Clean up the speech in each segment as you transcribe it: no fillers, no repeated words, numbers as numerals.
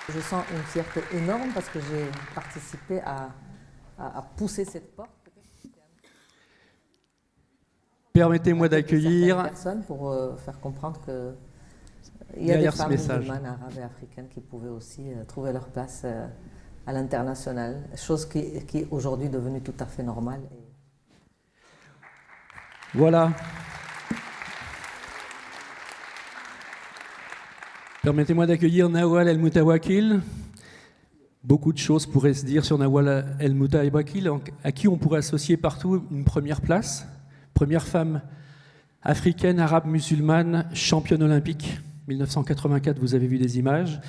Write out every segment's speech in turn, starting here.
Je sens une fierté énorme parce que j'ai participé à pousser cette porte. Permettez-moi d'accueillir Personnes pour faire comprendre qu'il y a des femmes musulmanes, arabes et africaines qui pouvaient aussi trouver leur place à l'international, chose qui est aujourd'hui devenue tout à fait normale. Voilà. Permettez-moi d'accueillir Nawal El Moutawakil. Beaucoup de choses pourraient se dire sur Nawal El Moutawakil, à qui on pourrait associer partout une première place. Première femme africaine, arabe, musulmane, championne olympique. 1984, vous avez vu des images.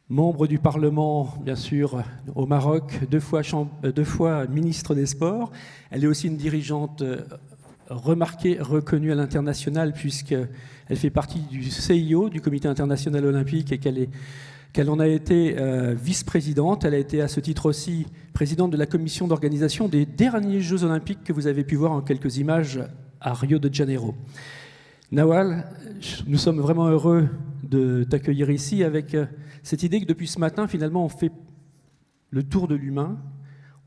Membre du Parlement, bien sûr, au Maroc, deux fois ministre des Sports. Elle est aussi une dirigeante remarquée, reconnue à l'international, puisqu'elle fait partie du CIO, du Comité international olympique, et qu'elle en a été vice-présidente. Elle a été à ce titre aussi présidente de la commission d'organisation des derniers Jeux olympiques que vous avez pu voir en quelques images à Rio de Janeiro. Nawal, nous sommes vraiment heureux de t'accueillir ici avec cette idée que depuis ce matin, finalement, on fait le tour de l'humain.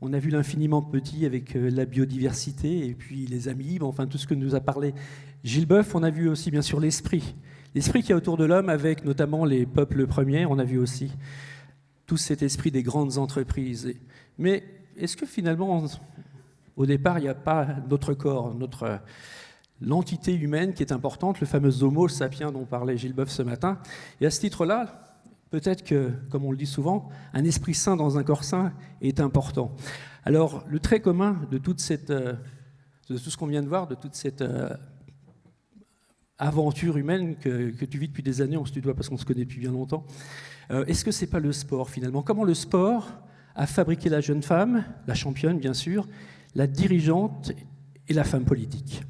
On a vu l'infiniment petit avec la biodiversité et puis les amibes, enfin tout ce que nous a parlé Gilles Boeuf. On a vu aussi bien sûr l'esprit qu'il y a autour de l'homme avec notamment les peuples premiers. On a vu aussi tout cet esprit des grandes entreprises. Mais est-ce que finalement, au départ, il n'y a pas notre corps, l'entité humaine qui est importante, le fameux homo sapiens dont parlait Gilles Boeuf ce matin. Et à ce titre-là, peut-être que, comme on le dit souvent, un esprit sain dans un corps sain est important. Alors, le trait commun de tout ce qu'on vient de voir, de toute cette aventure humaine que tu vis depuis des années, on se tutoie parce qu'on se connaît depuis bien longtemps, est-ce que c'est pas le sport finalement? Comment le sport a fabriqué la jeune femme, la championne bien sûr, la dirigeante et la femme politique?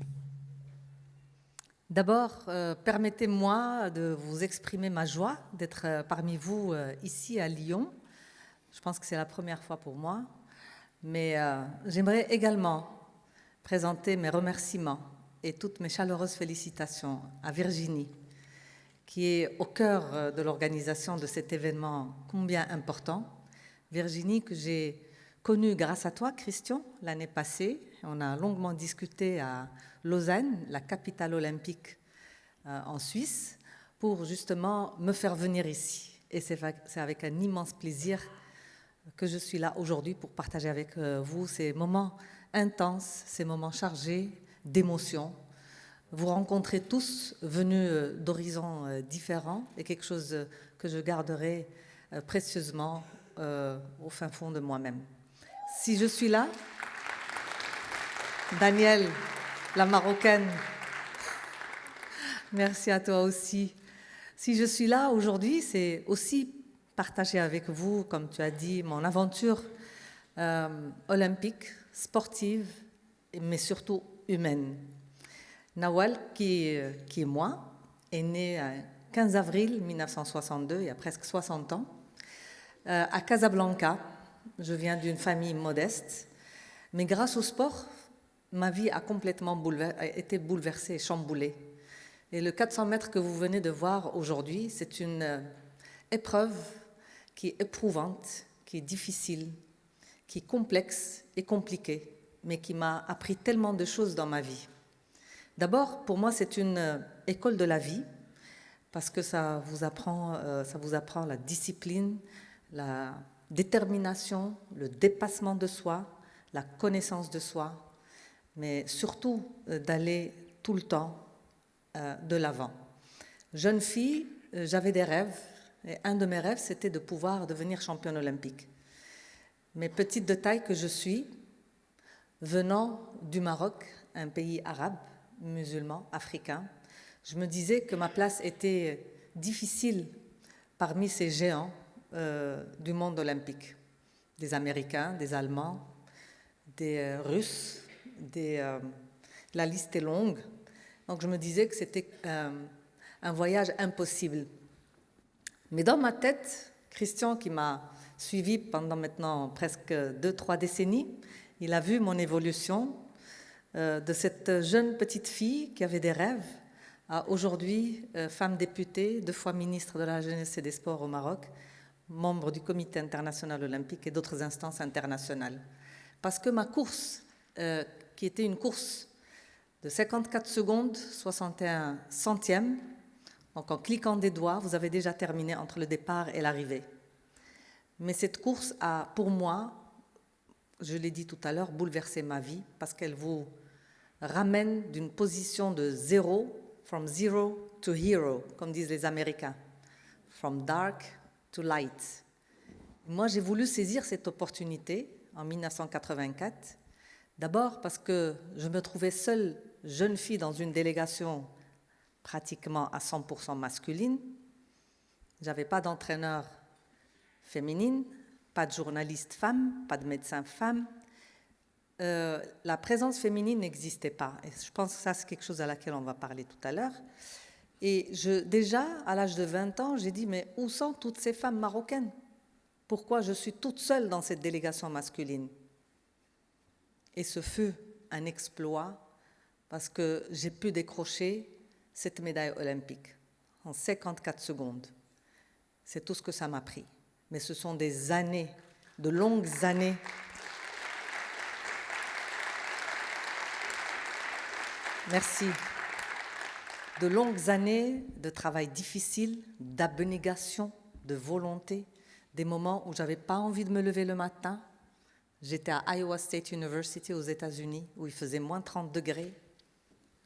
D'abord, permettez-moi de vous exprimer ma joie d'être parmi vous ici à Lyon. Je pense que c'est la première fois pour moi, mais j'aimerais également présenter mes remerciements et toutes mes chaleureuses félicitations à Virginie, qui est au cœur de l'organisation de cet événement combien important. Virginie, que j'ai connue grâce à toi, Christian, l'année passée. On a longuement discuté à Lausanne, la capitale olympique en Suisse, pour justement me faire venir ici. Et c'est avec un immense plaisir que je suis là aujourd'hui pour partager avec vous ces moments intenses, ces moments chargés d'émotions. Vous rencontrez tous venus d'horizons différents et quelque chose que je garderai précieusement au fin fond de moi-même. Si je suis là, Daniel, la Marocaine, merci à toi aussi. Si je suis là aujourd'hui, c'est aussi partager avec vous, comme tu as dit, mon aventure olympique, sportive, mais surtout humaine. Nawal, qui est moi, est né le 15 avril 1962, il y a presque 60 ans, à Casablanca. Je viens d'une famille modeste, mais grâce au sport, ma vie a complètement été bouleversée et chamboulée. Et le 400 mètres que vous venez de voir aujourd'hui, c'est une épreuve qui est éprouvante, qui est difficile, qui est complexe et compliquée, mais qui m'a appris tellement de choses dans ma vie. D'abord, pour moi, c'est une école de la vie, parce que ça vous apprend la discipline, la détermination, le dépassement de soi, la connaissance de soi, mais surtout d'aller tout le temps de l'avant. Jeune fille, j'avais des rêves, et un de mes rêves, c'était de pouvoir devenir championne olympique. Mais petite de taille que je suis, venant du Maroc, un pays arabe, musulman, africain, je me disais que ma place était difficile parmi ces géants du monde olympique, des Américains, des Allemands, des Russes, la liste est longue. Donc je me disais que c'était un voyage impossible. Mais dans ma tête, Christian, qui m'a suivi pendant maintenant presque 2-3 décennies, il a vu mon évolution de cette jeune petite fille qui avait des rêves à aujourd'hui femme députée, 2 fois ministre de la Jeunesse et des Sports au Maroc, membre du Comité international olympique et d'autres instances internationales. Parce que ma course, qui était une course de 54 secondes, 61 centièmes, donc en cliquant des doigts, vous avez déjà terminé entre le départ et l'arrivée. Mais cette course a, pour moi, je l'ai dit tout à l'heure, bouleversé ma vie parce qu'elle vous ramène d'une position de zéro, from zero to hero, comme disent les Américains, from dark to light. Moi, j'ai voulu saisir cette opportunité en 1984, d'abord parce que je me trouvais seule jeune fille dans une délégation pratiquement à 100% masculine. J'avais pas d'entraîneur féminine, pas de journaliste femme, pas de médecin femme. La présence féminine n'existait pas. Et je pense que ça, c'est quelque chose à laquelle on va parler tout à l'heure. Et déjà, à l'âge de 20 ans, j'ai dit, mais où sont toutes ces femmes marocaines? Pourquoi je suis toute seule dans cette délégation masculine? Et ce fut un exploit parce que j'ai pu décrocher cette médaille olympique en 54 secondes. C'est tout ce que ça m'a pris. Mais ce sont des années, de longues années. Merci. De longues années de travail difficile, d'abnégation, de volonté, des moments où je n'avais pas envie de me lever le matin. J'étais à Iowa State University aux États-Unis, où il faisait moins 30 degrés.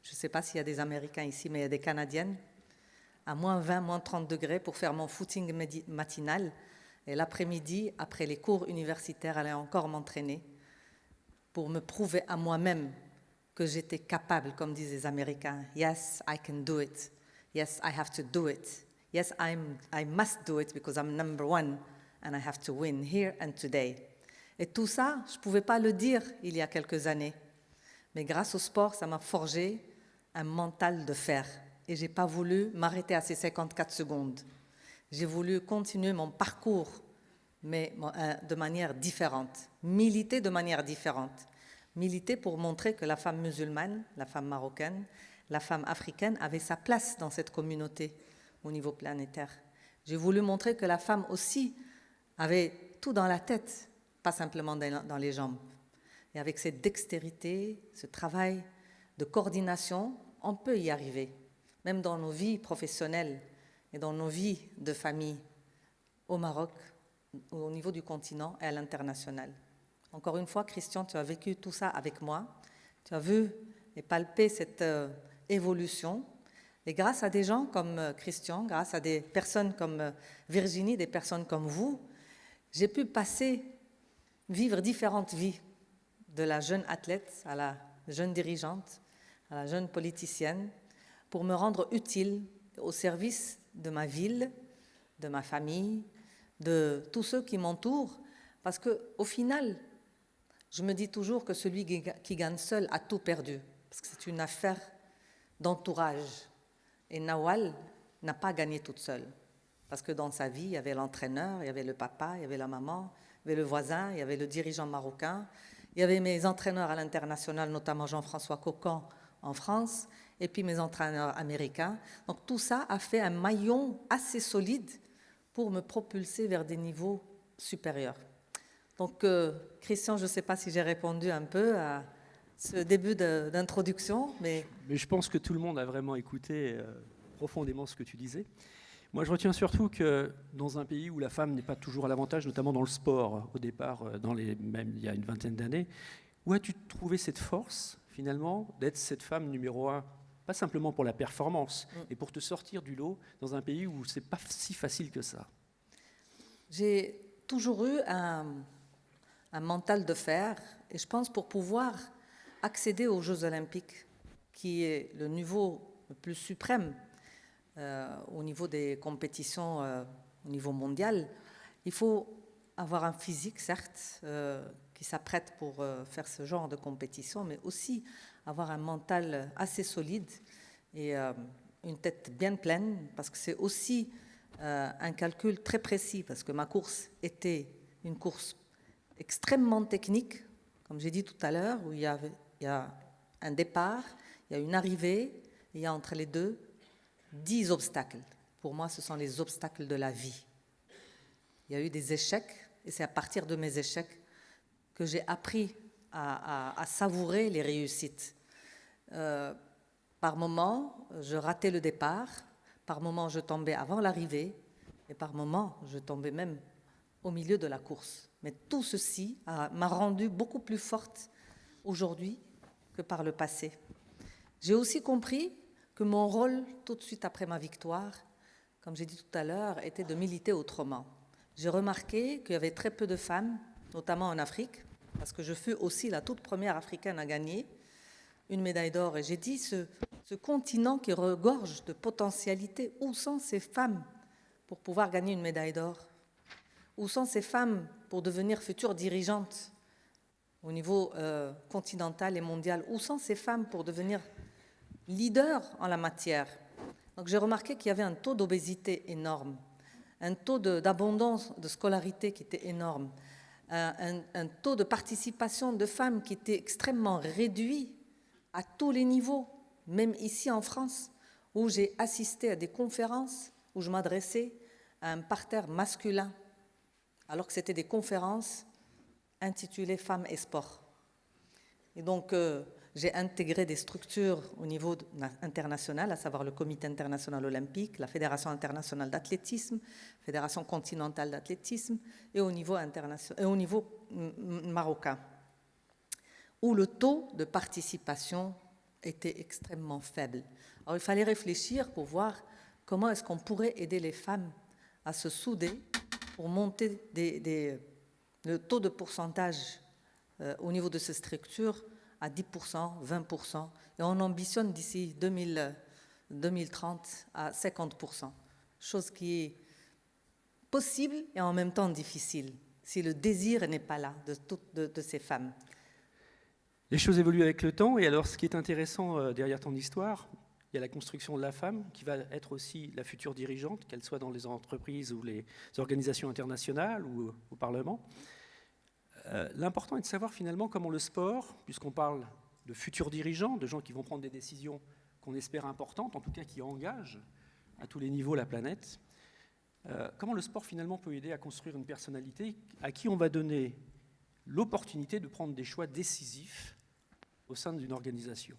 Je ne sais pas s'il y a des Américains ici, mais il y a des Canadiennes. À moins 20, moins 30 degrés pour faire mon footing matinal. Et l'après-midi, après les cours universitaires, aller encore m'entraîner pour me prouver à moi-même que j'étais capable, comme disent les Américains. Yes, I can do it. Yes, I have to do it. Yes, I must do it because I'm number one and I have to win here and today. Et tout ça, je ne pouvais pas le dire il y a quelques années. Mais grâce au sport, ça m'a forgé un mental de fer. Et je n'ai pas voulu m'arrêter à ces 54 secondes. J'ai voulu continuer mon parcours, mais de manière différente, militer de manière différente. Militer pour montrer que la femme musulmane, la femme marocaine, la femme africaine avait sa place dans cette communauté au niveau planétaire. J'ai voulu montrer que la femme aussi avait tout dans la tête, pas simplement dans les jambes. Et avec cette dextérité, ce travail de coordination, on peut y arriver, même dans nos vies professionnelles et dans nos vies de famille au Maroc, au niveau du continent et à l'international. Encore une fois, Christian, tu as vécu tout ça avec moi. Tu as vu et palpé cette évolution. Et grâce à des gens comme Christian, grâce à des personnes comme Virginie, des personnes comme vous, j'ai pu vivre différentes vies, de la jeune athlète à la jeune dirigeante, à la jeune politicienne, pour me rendre utile au service de ma ville, de ma famille, de tous ceux qui m'entourent, parce qu'au final, je me dis toujours que celui qui gagne seul a tout perdu, parce que c'est une affaire d'entourage. Et Nawal n'a pas gagné toute seule, parce que dans sa vie, il y avait l'entraîneur, il y avait le papa, il y avait la maman, il y avait le voisin, il y avait le dirigeant marocain, il y avait mes entraîneurs à l'international, notamment Jean-François Cocan en France, et puis mes entraîneurs américains. Donc tout ça a fait un maillon assez solide pour me propulser vers des niveaux supérieurs. Donc, Christian, je ne sais pas si j'ai répondu un peu à ce début d'introduction, mais je pense que tout le monde a vraiment écouté profondément ce que tu disais. Moi, je retiens surtout que dans un pays où la femme n'est pas toujours à l'avantage, notamment dans le sport, au départ, même il y a une vingtaine d'années, où as-tu trouvé cette force, finalement, d'être cette femme numéro 1, pas simplement pour la performance, mais pour te sortir du lot dans un pays où ce n'est pas si facile que ça? J'ai toujours eu un mental de fer, et je pense pour pouvoir accéder aux Jeux Olympiques, qui est le niveau le plus suprême au niveau des compétitions au niveau mondial, il faut avoir un physique, certes, qui s'apprête pour faire ce genre de compétition, mais aussi avoir un mental assez solide et une tête bien pleine, parce que c'est aussi un calcul très précis, parce que ma course était une course extrêmement technique, comme j'ai dit tout à l'heure, où il y a un départ, il y a une arrivée, et il y a entre les deux 10 obstacles. Pour moi, ce sont les obstacles de la vie. Il y a eu des échecs, et c'est à partir de mes échecs que j'ai appris à savourer les réussites. Par moments, je ratais le départ, par moments, je tombais avant l'arrivée, et par moments, je tombais même au milieu de la course. Mais tout ceci m'a rendue beaucoup plus forte aujourd'hui que par le passé. J'ai aussi compris que mon rôle, tout de suite après ma victoire, comme j'ai dit tout à l'heure, était de militer autrement. J'ai remarqué qu'il y avait très peu de femmes, notamment en Afrique, parce que je fus aussi la toute première africaine à gagner une médaille d'or. Et j'ai dit, ce continent qui regorge de potentialités, où sont ces femmes pour pouvoir gagner une médaille d'or? Où sont ces femmes pour devenir futures dirigeantes au niveau continental et mondial? Où sont ces femmes pour devenir leaders en la matière? Donc j'ai remarqué qu'il y avait un taux d'obésité énorme, un taux d'abondance de scolarité qui était énorme, un taux de participation de femmes qui était extrêmement réduit à tous les niveaux, même ici en France, où j'ai assisté à des conférences où je m'adressais à un parterre masculin, alors que c'était des conférences intitulées Femmes et Sport. Et donc, j'ai intégré des structures au niveau international, à savoir le Comité international olympique, la Fédération internationale d'athlétisme, Fédération continentale d'athlétisme, et au niveau marocain, où le taux de participation était extrêmement faible. Alors, il fallait réfléchir pour voir comment est-ce qu'on pourrait aider les femmes à se souder pour monter le taux de pourcentage au niveau de ces structures à 10%, 20%, et on ambitionne d'ici 2030 à 50%, chose qui est possible et en même temps difficile, si le désir n'est pas là de ces femmes. Les choses évoluent avec le temps, et alors ce qui est intéressant derrière ton histoire, il y a la construction de la femme, qui va être aussi la future dirigeante, qu'elle soit dans les entreprises ou les organisations internationales ou au Parlement. L'important est de savoir finalement comment le sport, puisqu'on parle de futurs dirigeants, de gens qui vont prendre des décisions qu'on espère importantes, en tout cas qui engagent à tous les niveaux la planète, comment le sport finalement peut aider à construire une personnalité à qui on va donner l'opportunité de prendre des choix décisifs au sein d'une organisation.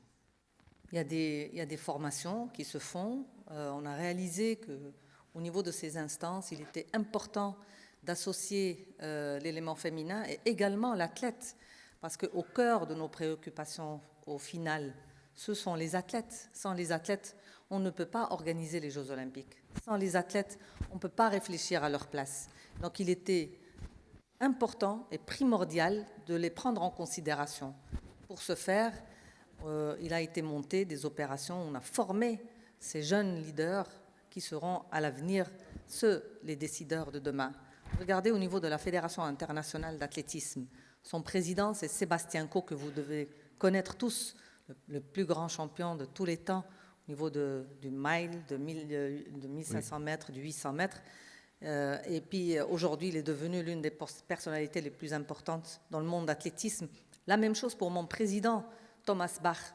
Il y a des formations qui se font. On a réalisé qu'au niveau de ces instances, il était important d'associer l'élément féminin et également l'athlète, parce qu'au cœur de nos préoccupations, au final, ce sont les athlètes. Sans les athlètes, on ne peut pas organiser les Jeux olympiques. Sans les athlètes, on ne peut pas réfléchir à leur place. Donc il était important et primordial de les prendre en considération. Pour ce faire, il a été monté des opérations, on a formé ces jeunes leaders qui seront à l'avenir les décideurs de demain. Regardez au niveau de la Fédération internationale d'athlétisme. Son président, c'est Sébastien Coe, que vous devez connaître tous, le plus grand champion de tous les temps au niveau du mile, de 1500 mètres, du 800 mètres. Et puis aujourd'hui, il est devenu l'une des personnalités les plus importantes dans le monde d'athlétisme. La même chose pour mon président, Thomas Bach,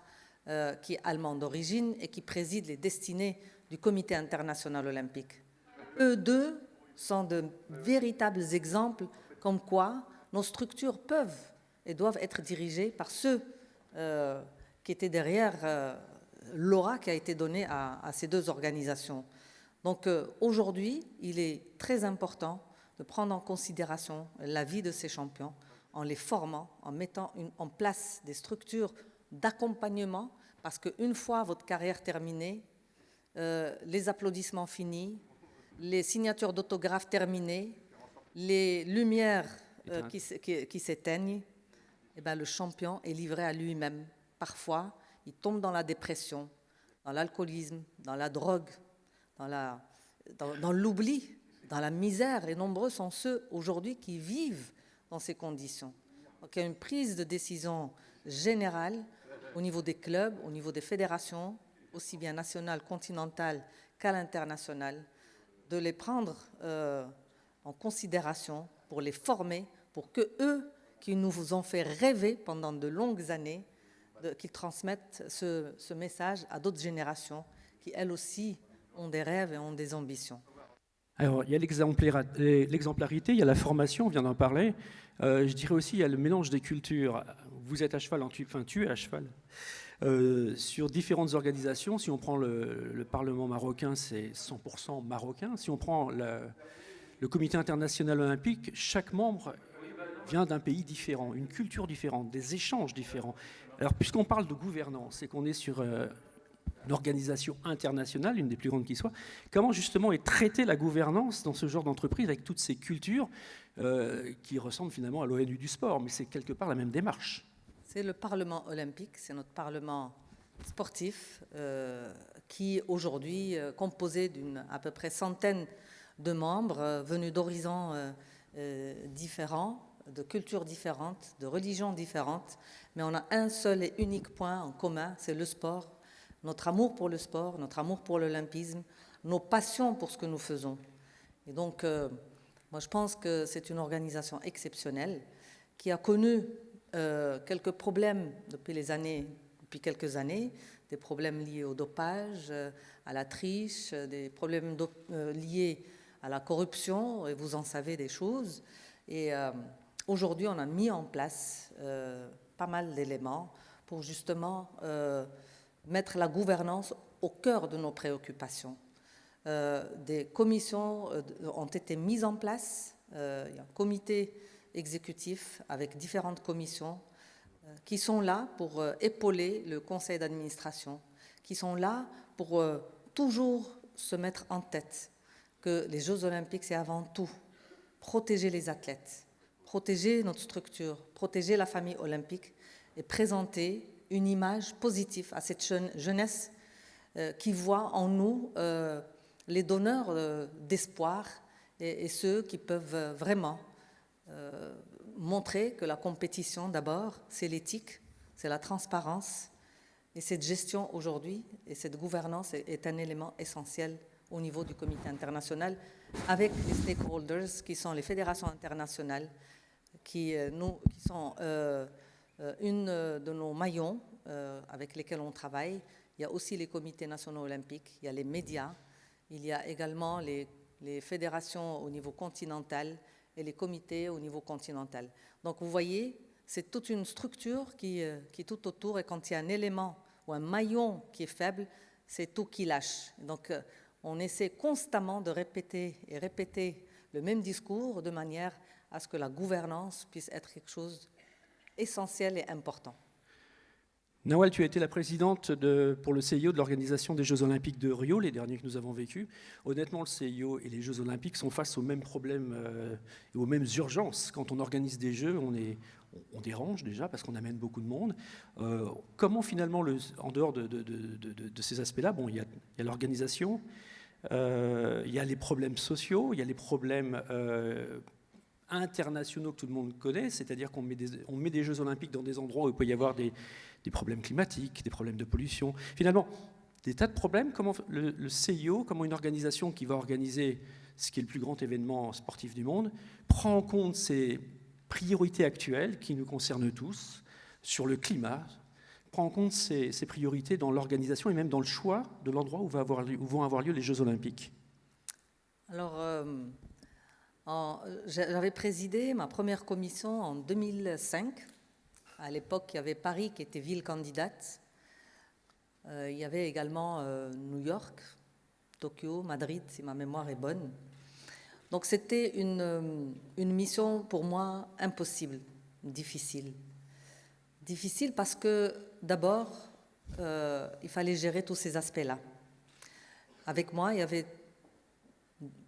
qui est allemand d'origine et qui préside les destinées du Comité international olympique. Eux deux sont de véritables exemples comme quoi nos structures peuvent et doivent être dirigées par ceux qui étaient derrière l'aura qui a été donnée à ces deux organisations. Donc aujourd'hui, il est très important de prendre en considération la vie de ces champions en les formant, en mettant en place des structures d'accompagnement, parce qu'une fois votre carrière terminée, les applaudissements finis, les signatures d'autographes terminées, les lumières qui s'éteignent, et bien le champion est livré à lui-même. Parfois, il tombe dans la dépression, dans l'alcoolisme, dans la drogue, dans l'oubli, dans la misère. Et nombreux sont ceux aujourd'hui qui vivent dans ces conditions. Donc il y a une prise de décision générale au niveau des clubs, au niveau des fédérations, aussi bien nationales, continentales qu'à l'international, de les prendre en considération pour les former, pour que eux, qui nous ont fait rêver pendant de longues années, qu'ils transmettent ce message à d'autres générations qui, elles aussi, ont des rêves et ont des ambitions. Alors, il y a l'exemplarité, il y a la formation, on vient d'en parler. Je dirais aussi, il y a le mélange des cultures. Vous êtes à cheval, enfin tu es à cheval, sur différentes organisations. Si on prend le Parlement marocain, c'est 100% marocain. Si on prend le Comité international olympique, chaque membre vient d'un pays différent, une culture différente, des échanges différents. Alors, puisqu'on parle de gouvernance et qu'on est sur une organisation internationale, une des plus grandes qui soit, comment justement est traitée la gouvernance dans ce genre d'entreprise avec toutes ces cultures qui ressemblent finalement à l'ONU du sport, mais c'est quelque part la même démarche. C'est le Parlement olympique, c'est notre Parlement sportif qui aujourd'hui composé d'une à peu près centaine de membres venus d'horizons différents, de cultures différentes, de religions différentes, mais on a un seul et unique point en commun, c'est le sport, notre amour pour le sport, notre amour pour l'olympisme, nos passions pour ce que nous faisons. Et donc, moi je pense que c'est une organisation exceptionnelle qui a connu quelques problèmes depuis quelques années, des problèmes liés au dopage, à la triche, des problèmes liés à la corruption, et vous en savez des choses. Et aujourd'hui, on a mis en place pas mal d'éléments pour justement mettre la gouvernance au cœur de nos préoccupations. Des commissions ont été mises en place, il y a un comité exécutif avec différentes commissions qui sont là pour épauler le conseil d'administration, qui sont là pour toujours se mettre en tête que les Jeux olympiques, c'est avant tout protéger les athlètes, protéger notre structure, protéger la famille olympique et présenter une image positive à cette jeunesse qui voit en nous les donneurs d'espoir et ceux qui peuvent vraiment montrer que la compétition, d'abord, c'est l'éthique, c'est la transparence, et cette gestion aujourd'hui et cette gouvernance est un élément essentiel au niveau du comité international, avec les stakeholders qui sont les fédérations internationales, qui sont une de nos maillons avec lesquels on travaille. Il y a aussi les comités nationaux olympiques, il y a les médias, il y a également les fédérations au niveau continental et les comités au niveau continental. Donc vous voyez, c'est toute une structure qui est tout autour, et quand il y a un élément ou un maillon qui est faible, c'est tout qui lâche. Donc on essaie constamment de répéter le même discours de manière à ce que la gouvernance puisse être quelque chose d'essentiel et important. Nawal, tu as été la présidente pour le CIO de l'organisation des Jeux Olympiques de Rio, les derniers que nous avons vécus. Honnêtement, le CIO et les Jeux Olympiques sont face aux mêmes problèmes et aux mêmes urgences. Quand on organise des Jeux, on dérange déjà parce qu'on amène beaucoup de monde. Comment finalement, en dehors de ces aspects-là, bon, il y a l'organisation, il y a les problèmes sociaux, il y a les problèmes internationaux que tout le monde connaît, c'est-à-dire qu'on met des Jeux Olympiques dans des endroits où il peut y avoir des problèmes climatiques, des problèmes de pollution. Finalement, des tas de problèmes. Comment le CIO, comment une organisation qui va organiser ce qui est le plus grand événement sportif du monde, prend en compte ces priorités actuelles qui nous concernent tous, sur le climat, prend en compte ces priorités dans l'organisation et même dans le choix de l'endroit où vont avoir lieu les Jeux Olympiques. Alors, j'avais présidé ma première commission en 2005. À l'époque, il y avait Paris qui était ville candidate. Il y avait également New York, Tokyo, Madrid, si ma mémoire est bonne. Donc c'était une mission pour moi impossible, difficile. Difficile parce que d'abord, il fallait gérer tous ces aspects-là. Avec moi, il y avait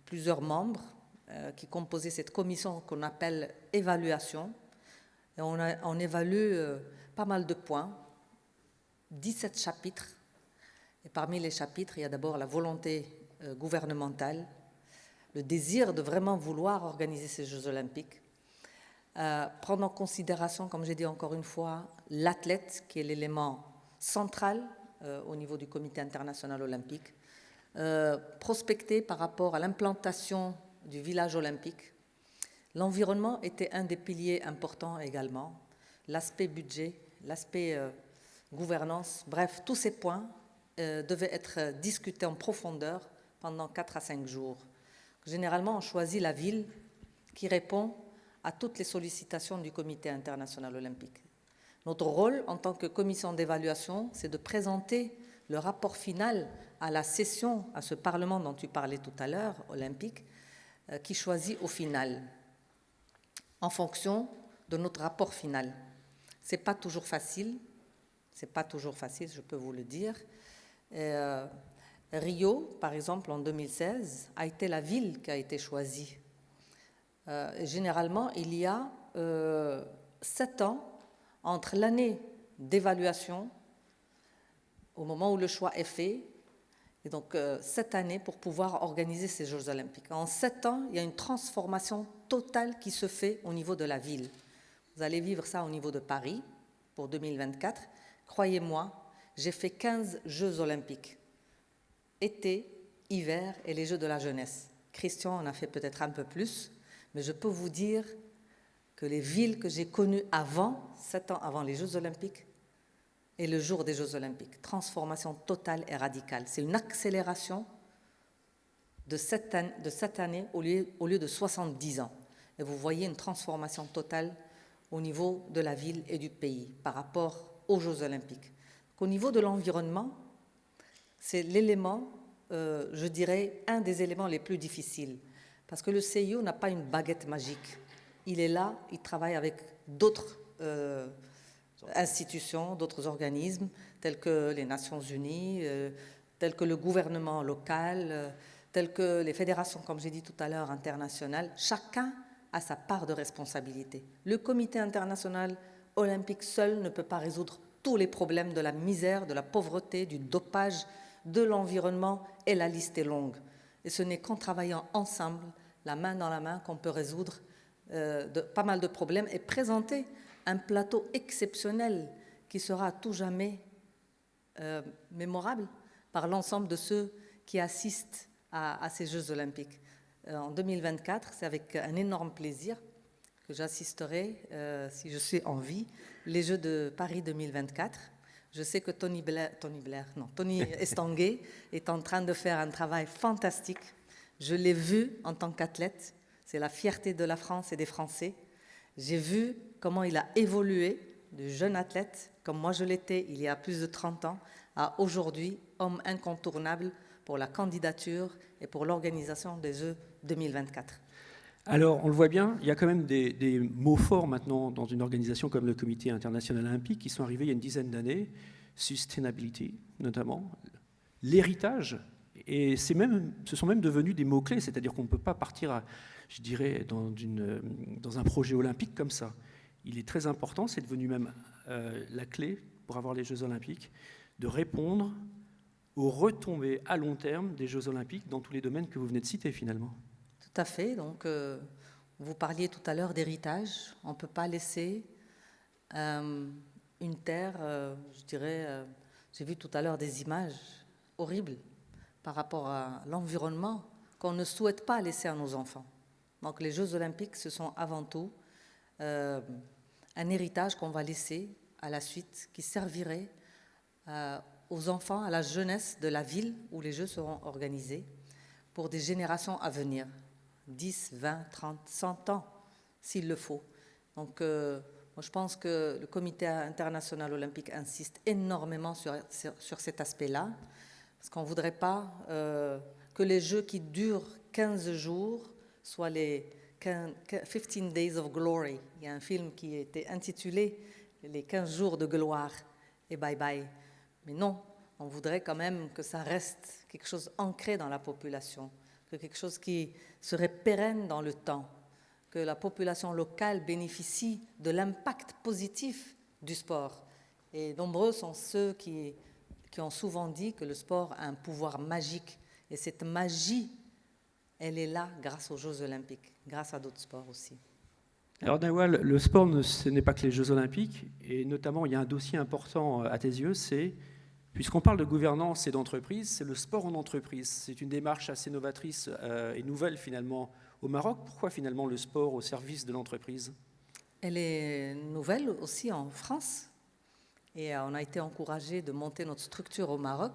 plusieurs membres qui composaient cette commission qu'on appelle évaluation. Et on évalue pas mal de points, 17 chapitres. Et parmi les chapitres, il y a d'abord la volonté gouvernementale, le désir de vraiment vouloir organiser ces Jeux olympiques, prendre en considération, comme j'ai dit encore une fois, l'athlète, qui est l'élément central au niveau du comité international olympique, prospecter par rapport à l'implantation du village olympique. L'environnement était un des piliers importants également, l'aspect budget, l'aspect gouvernance, bref, tous ces points devaient être discutés en profondeur pendant 4 à 5 jours. Généralement, on choisit la ville qui répond à toutes les sollicitations du Comité international olympique. Notre rôle en tant que commission d'évaluation, c'est de présenter le rapport final à la session, à ce Parlement dont tu parlais tout à l'heure, olympique, qui choisit au final, en fonction de notre rapport final. Ce n'est pas toujours facile, je peux vous le dire. Rio, par exemple, en 2016, a été la ville qui a été choisie. Généralement, il y a 7 ans entre l'année d'évaluation, au moment où le choix est fait, et donc 7 années pour pouvoir organiser ces Jeux olympiques. En 7 ans, il y a une transformation totale qui se fait au niveau de la ville. Vous allez vivre ça au niveau de Paris pour 2024. Croyez-moi, j'ai fait 15 Jeux olympiques. Été, hiver et les Jeux de la jeunesse. Christian en a fait peut-être un peu plus, mais je peux vous dire que les villes que j'ai connues avant, 7 ans avant les Jeux olympiques, et le jour des Jeux olympiques, transformation totale et radicale. C'est une accélération de 7 années au lieu de 70 ans. Et vous voyez une transformation totale au niveau de la ville et du pays par rapport aux Jeux olympiques. Au niveau de l'environnement, c'est l'élément, je dirais, un des éléments les plus difficiles. Parce que le CIO n'a pas une baguette magique. Il est là, il travaille avec d'autres institutions, d'autres organismes, tels que les Nations Unies, tels que le gouvernement local, tels que les fédérations, comme j'ai dit tout à l'heure, internationales. Chacun a sa part de responsabilité. Le Comité international olympique seul ne peut pas résoudre tous les problèmes de la misère, de la pauvreté, du dopage, de l'environnement, et la liste est longue. Et ce n'est qu'en travaillant ensemble, la main dans la main, qu'on peut résoudre pas mal de problèmes et présenter un plateau exceptionnel qui sera à tout jamais mémorable par l'ensemble de ceux qui assistent à ces Jeux olympiques. En 2024, c'est avec un énorme plaisir que j'assisterai, si je suis en vie, les Jeux de Paris 2024. Je sais que Tony Estanguet est en train de faire un travail fantastique. Je l'ai vu en tant qu'athlète. C'est la fierté de la France et des Français. J'ai vu comment il a évolué de jeune athlète, comme moi je l'étais il y a plus de 30 ans, à aujourd'hui, homme incontournable pour la candidature et pour l'organisation des Jeux 2024. Alors, on le voit bien, il y a quand même des mots forts maintenant dans une organisation comme le Comité international olympique qui sont arrivés il y a une dizaine d'années. Sustainability, notamment. L'héritage, et ce sont même devenus des mots-clés, c'est-à-dire qu'on ne peut pas partir, je dirais, dans un projet olympique comme ça. Il est très important, c'est devenu même la clé pour avoir les Jeux olympiques, de répondre aux retombées à long terme des Jeux olympiques dans tous les domaines que vous venez de citer finalement. Tout à fait. Donc, vous parliez tout à l'heure d'héritage. On ne peut pas laisser une terre, je dirais, j'ai vu tout à l'heure des images horribles par rapport à l'environnement qu'on ne souhaite pas laisser à nos enfants. Donc, les Jeux olympiques, ce sont avant tout un héritage qu'on va laisser à la suite qui servirait aux enfants, à la jeunesse de la ville où les Jeux seront organisés pour des générations à venir. 10, 20, 30, 100 ans, s'il le faut. Donc, moi, je pense que le Comité international olympique insiste énormément sur cet aspect-là, parce qu'on ne voudrait pas que les Jeux qui durent 15 jours soient les 15 Days of Glory. Il y a un film qui était intitulé « Les 15 jours de gloire » et bye bye. Mais non, on voudrait quand même que ça reste quelque chose ancré dans la population, quelque chose qui serait pérenne dans le temps, que la population locale bénéficie de l'impact positif du sport. Et nombreux sont ceux qui ont souvent dit que le sport a un pouvoir magique. Et cette magie, elle est là grâce aux Jeux olympiques, grâce à d'autres sports aussi. Alors Nawal, le sport, ce n'est pas que les Jeux olympiques, et notamment il y a un dossier important à tes yeux, c'est, puisqu'on parle de gouvernance et d'entreprise, c'est le sport en entreprise. C'est une démarche assez novatrice et nouvelle finalement au Maroc. Pourquoi finalement le sport au service de l'entreprise ? Elle est nouvelle aussi en France, et on a été encouragé de monter notre structure au Maroc,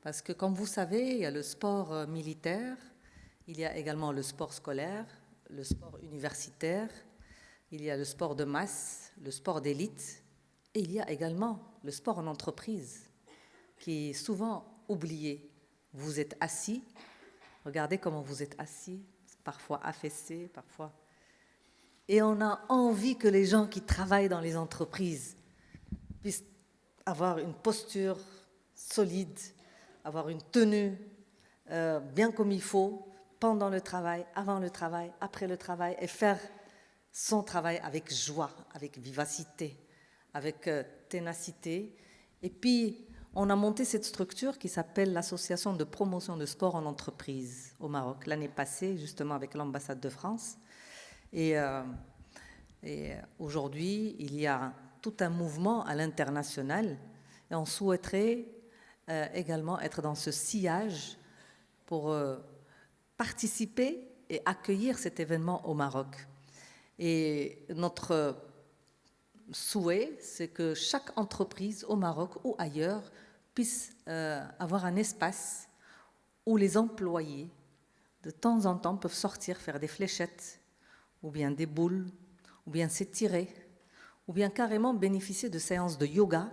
parce que comme vous savez, il y a le sport militaire, Il y a également le sport scolaire, le sport universitaire, il y a le sport de masse, le sport d'élite, et il y a également le sport en entreprise, qui est souvent oublié. Vous êtes assis, regardez comment vous êtes assis, parfois affaissés, parfois... Et on a envie que les gens qui travaillent dans les entreprises puissent avoir une posture solide, avoir une tenue bien comme il faut, pendant le travail, avant le travail, après le travail, et faire son travail avec joie, avec vivacité, avec ténacité. Et puis, on a monté cette structure qui s'appelle l'Association de promotion de sport en entreprise au Maroc, l'année passée, justement avec l'ambassade de France. Et aujourd'hui, il y a tout un mouvement à l'international et on souhaiterait également être dans ce sillage pour participer et accueillir cet événement au Maroc. Et notre souhait, c'est que chaque entreprise au Maroc ou ailleurs puisse avoir un espace où les employés, de temps en temps, peuvent sortir faire des fléchettes ou bien des boules, ou bien s'étirer, ou bien carrément bénéficier de séances de yoga.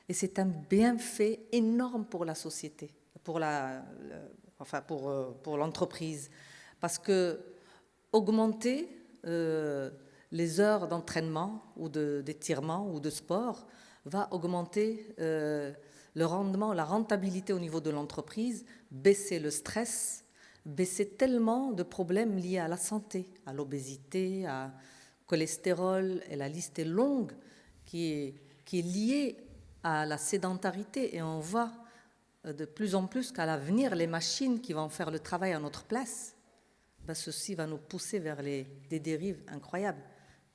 Et c'est un bienfait énorme pour la société, pour l'entreprise. Parce que augmenter les heures d'entraînement ou d'étirement ou de sport va augmenter le rendement, la rentabilité au niveau de l'entreprise, baisser le stress, baisser tellement de problèmes liés à la santé, à l'obésité, à cholestérol, et la liste est longue, qui est liée à la sédentarité. Et on voit de plus en plus qu'à l'avenir, les machines qui vont faire le travail à notre place, ben ceci va nous pousser vers des dérives incroyables.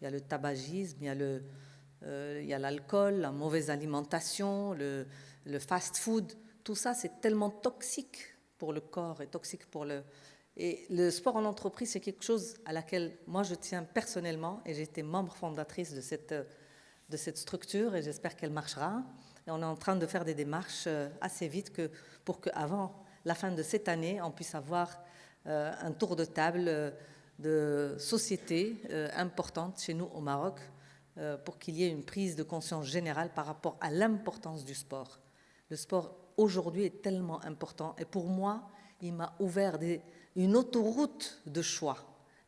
Il y a le tabagisme, il y a l'alcool, la mauvaise alimentation, le fast-food. Tout ça, c'est tellement toxique pour le corps et toxique pour le... Et le sport en entreprise, c'est quelque chose à laquelle moi je tiens personnellement, et j'ai été membre fondatrice de cette structure, et j'espère qu'elle marchera. Et on est en train de faire des démarches assez vite pour qu'avant la fin de cette année, on puisse avoir un tour de table de sociétés importantes chez nous au Maroc, pour qu'il y ait une prise de conscience générale par rapport à l'importance du sport. Le sport aujourd'hui est tellement important, et pour moi, il m'a ouvert une autoroute de choix,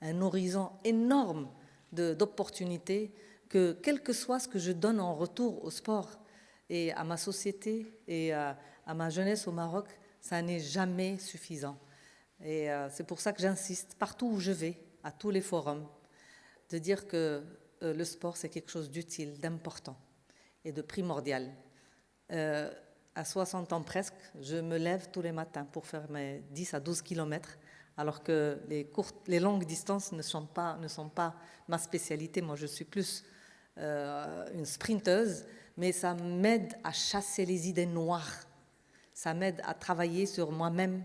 un horizon énorme d'opportunités, que quel que soit ce que je donne en retour au sport et à ma société et à ma jeunesse au Maroc, ça n'est jamais suffisant. Et c'est pour ça que j'insiste partout où je vais, à tous les forums, de dire que le sport, c'est quelque chose d'utile, d'important et de primordial. À 60 ans presque, je me lève tous les matins pour faire mes 10 à 12 kilomètres, alors que les longues distances ne sont pas ma spécialité. Moi, je suis plus une sprinteuse, mais ça m'aide à chasser les idées noires. Ça m'aide à travailler sur moi-même.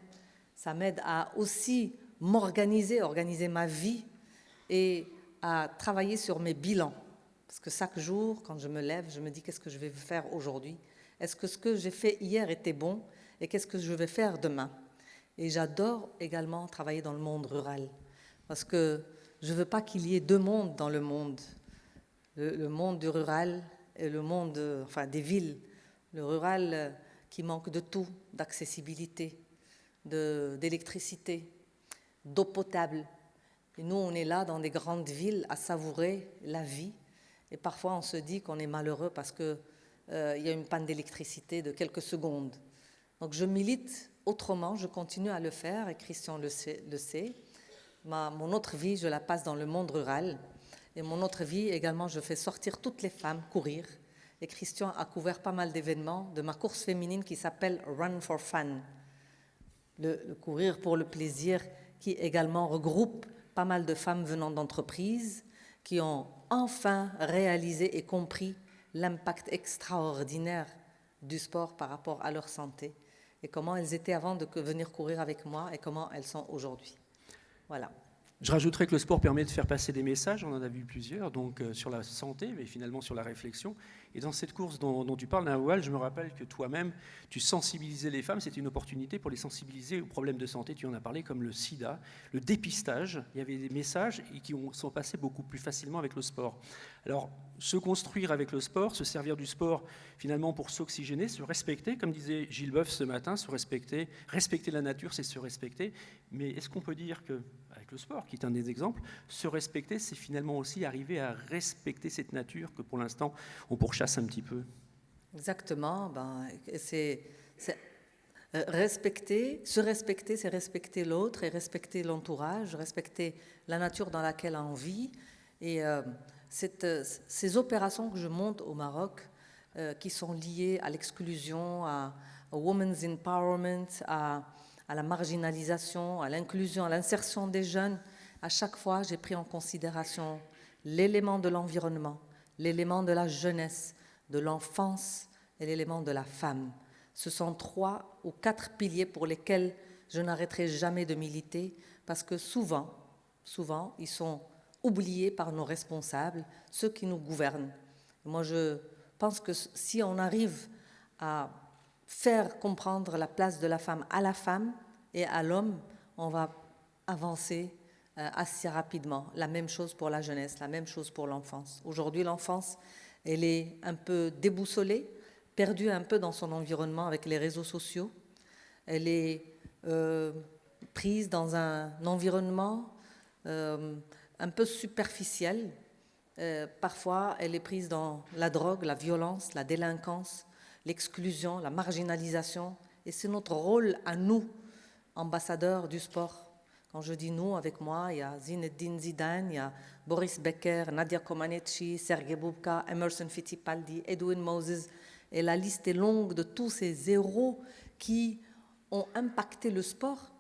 Ça m'aide à aussi organiser ma vie et à travailler sur mes bilans. Parce que chaque jour, quand je me lève, je me dis qu'est-ce que je vais faire aujourd'hui ? Est-ce que ce que j'ai fait hier était bon ? Et qu'est-ce que je vais faire demain ? Et j'adore également travailler dans le monde rural. Parce que je ne veux pas qu'il y ait deux mondes dans le monde. Le monde du rural et le monde des villes. Le rural qui manque de tout, d'accessibilité, d'électricité, d'eau potable. Et nous, on est là dans des grandes villes à savourer la vie. Et parfois, on se dit qu'on est malheureux parce qu'il y a une panne d'électricité de quelques secondes. Donc, je milite autrement, je continue à le faire, et Christian le sait. Mon autre vie, je la passe dans le monde rural. Et mon autre vie, également, je fais sortir toutes les femmes courir. Et Christian a couvert pas mal d'événements de ma course féminine qui s'appelle Run for Fun. Le courir pour le plaisir, qui également regroupe pas mal de femmes venant d'entreprises qui ont enfin réalisé et compris l'impact extraordinaire du sport par rapport à leur santé et comment elles étaient avant de venir courir avec moi et comment elles sont aujourd'hui. Voilà. Je rajouterais que le sport permet de faire passer des messages, on en a vu plusieurs, donc sur la santé, mais finalement sur la réflexion. Et dans cette course dont tu parles, Nawal, je me rappelle que toi-même, tu sensibilisais les femmes, c'était une opportunité pour les sensibiliser aux problèmes de santé, tu en as parlé, comme le sida, le dépistage. Il y avait des messages qui sont passés beaucoup plus facilement avec le sport. Alors, se construire avec le sport, se servir du sport finalement pour s'oxygéner, se respecter, comme disait Gilles Boeuf ce matin, se respecter la nature, c'est se respecter. Mais est-ce qu'on peut dire que avec le sport, qui est un des exemples, se respecter, c'est finalement aussi arriver à respecter cette nature que pour l'instant on pourchasse un petit peu. Exactement. C'est respecter, se respecter, c'est respecter l'autre et respecter l'entourage, respecter la nature dans laquelle on vit. Et ces opérations que je monte au Maroc, qui sont liées à l'exclusion, au women's empowerment, à la marginalisation, à l'inclusion, à l'insertion des jeunes, à chaque fois, j'ai pris en considération l'élément de l'environnement, l'élément de la jeunesse, de l'enfance et l'élément de la femme. Ce sont 3 ou 4 piliers pour lesquels je n'arrêterai jamais de militer, parce que souvent, ils sont oubliés par nos responsables, ceux qui nous gouvernent. Moi, je pense que si on arrive à faire comprendre la place de la femme à la femme et à l'homme, on va avancer assez rapidement. La même chose pour la jeunesse, la même chose pour l'enfance. Aujourd'hui, l'enfance, elle est un peu déboussolée, perdue un peu dans son environnement avec les réseaux sociaux. Elle est prise dans un environnement un peu superficiel. Parfois, elle est prise dans la drogue, la violence, la délinquance, l'exclusion, la marginalisation. Et c'est notre rôle à nous, ambassadeurs du sport. Quand je dis nous, avec moi, il y a Zinedine Zidane, il y a Boris Becker, Nadia Comaneci, Sergei Bubka, Emerson Fittipaldi, Edwin Moses. Et la liste est longue de tous ces héros qui ont impacté le sport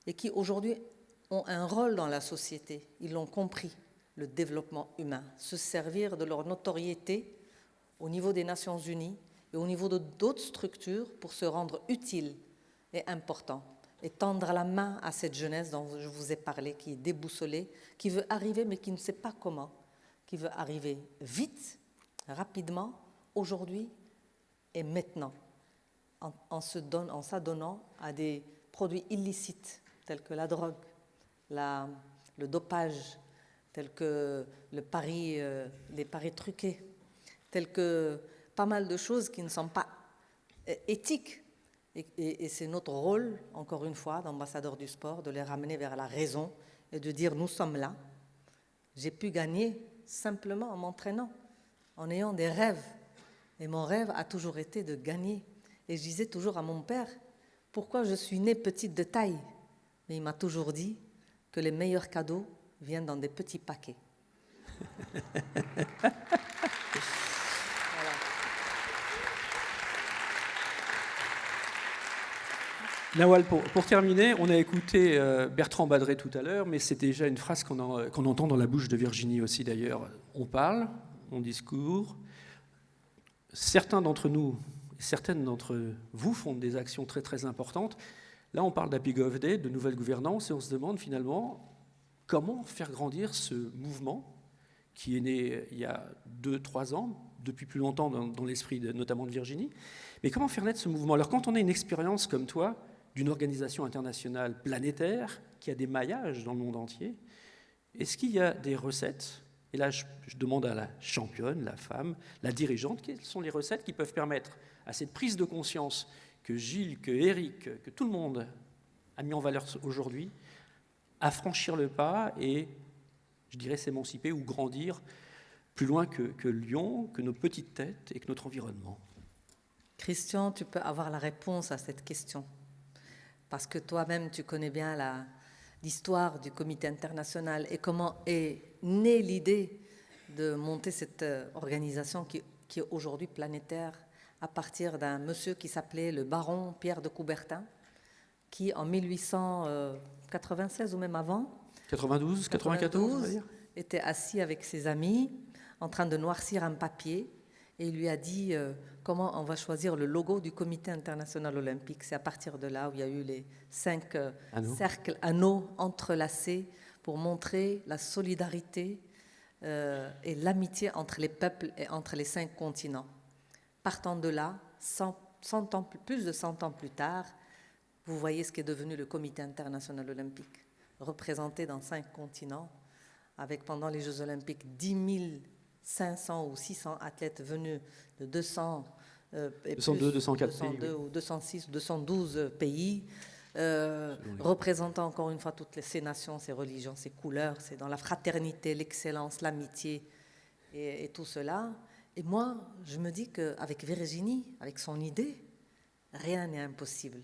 et qui aujourd'hui ont un rôle dans la société. Ils l'ont compris, le développement humain, se servir de leur notoriété au niveau des Nations Unies et au niveau d'autres structures pour se rendre utiles et importants et tendre la main à cette jeunesse dont je vous ai parlé, qui est déboussolée, qui veut arriver mais qui ne sait pas comment, qui veut arriver vite, rapidement, aujourd'hui et maintenant, en s'adonnant à des produits illicites tels que la drogue, le dopage, tels que les paris truqués, tels que pas mal de choses qui ne sont pas éthiques. Et c'est notre rôle, encore une fois, d'ambassadeur du sport, de les ramener vers la raison et de dire nous sommes là. J'ai pu gagner simplement en m'entraînant, en ayant des rêves. Et mon rêve a toujours été de gagner. Et je disais toujours à mon père, pourquoi je suis née petite de taille? Mais il m'a toujours dit que les meilleurs cadeaux viennent dans des petits paquets. Voilà. Nawal, pour terminer, on a écouté Bertrand Badré tout à l'heure, mais c'est déjà une phrase qu'on entend dans la bouche de Virginie aussi d'ailleurs. On parle, on discourt. Certains d'entre nous, certaines d'entre vous font des actions très très importantes. Là, on parle d'Happy Gov Day, de nouvelle gouvernance, et on se demande finalement comment faire grandir ce mouvement qui est né il y a 2-3 ans, depuis plus longtemps dans l'esprit notamment de Virginie. Mais comment faire naître ce mouvement? Alors quand on a une expérience comme toi, d'une organisation internationale planétaire qui a des maillages dans le monde entier, est-ce qu'il y a des recettes? Et là, je demande à la championne, la femme, la dirigeante, quelles sont les recettes qui peuvent permettre à cette prise de conscience que Gilles, que Eric, que tout le monde a mis en valeur aujourd'hui, à franchir le pas et, je dirais, s'émanciper ou grandir plus loin que Lyon, que nos petites têtes et que notre environnement? Christian, tu peux avoir la réponse à cette question. Parce que toi-même, tu connais bien l'histoire du comité international et comment est née l'idée de monter cette organisation qui est aujourd'hui planétaire à partir d'un monsieur qui s'appelait le baron Pierre de Coubertin, qui en 1896 ou même avant, 92, 94, on va dire, était assis avec ses amis en train de noircir un papier et il lui a dit comment on va choisir le logo du comité international olympique. C'est à partir de là où il y a eu les 5 cercles, anneaux entrelacés pour montrer la solidarité et l'amitié entre les peuples et entre les 5 continents. Partant de là, plus de 100 ans plus tard, vous voyez ce qu'est devenu le Comité international olympique, représenté dans 5 continents, avec pendant les Jeux olympiques 10 500 ou 600 athlètes venus de 200 202, 204 pays, oui. ou 206, 212 pays, représentant encore une fois toutes ces nations, ces religions, ces couleurs. C'est dans la fraternité, l'excellence, l'amitié et tout cela. Et moi, je me dis qu'avec Virginie, avec son idée, rien n'est impossible.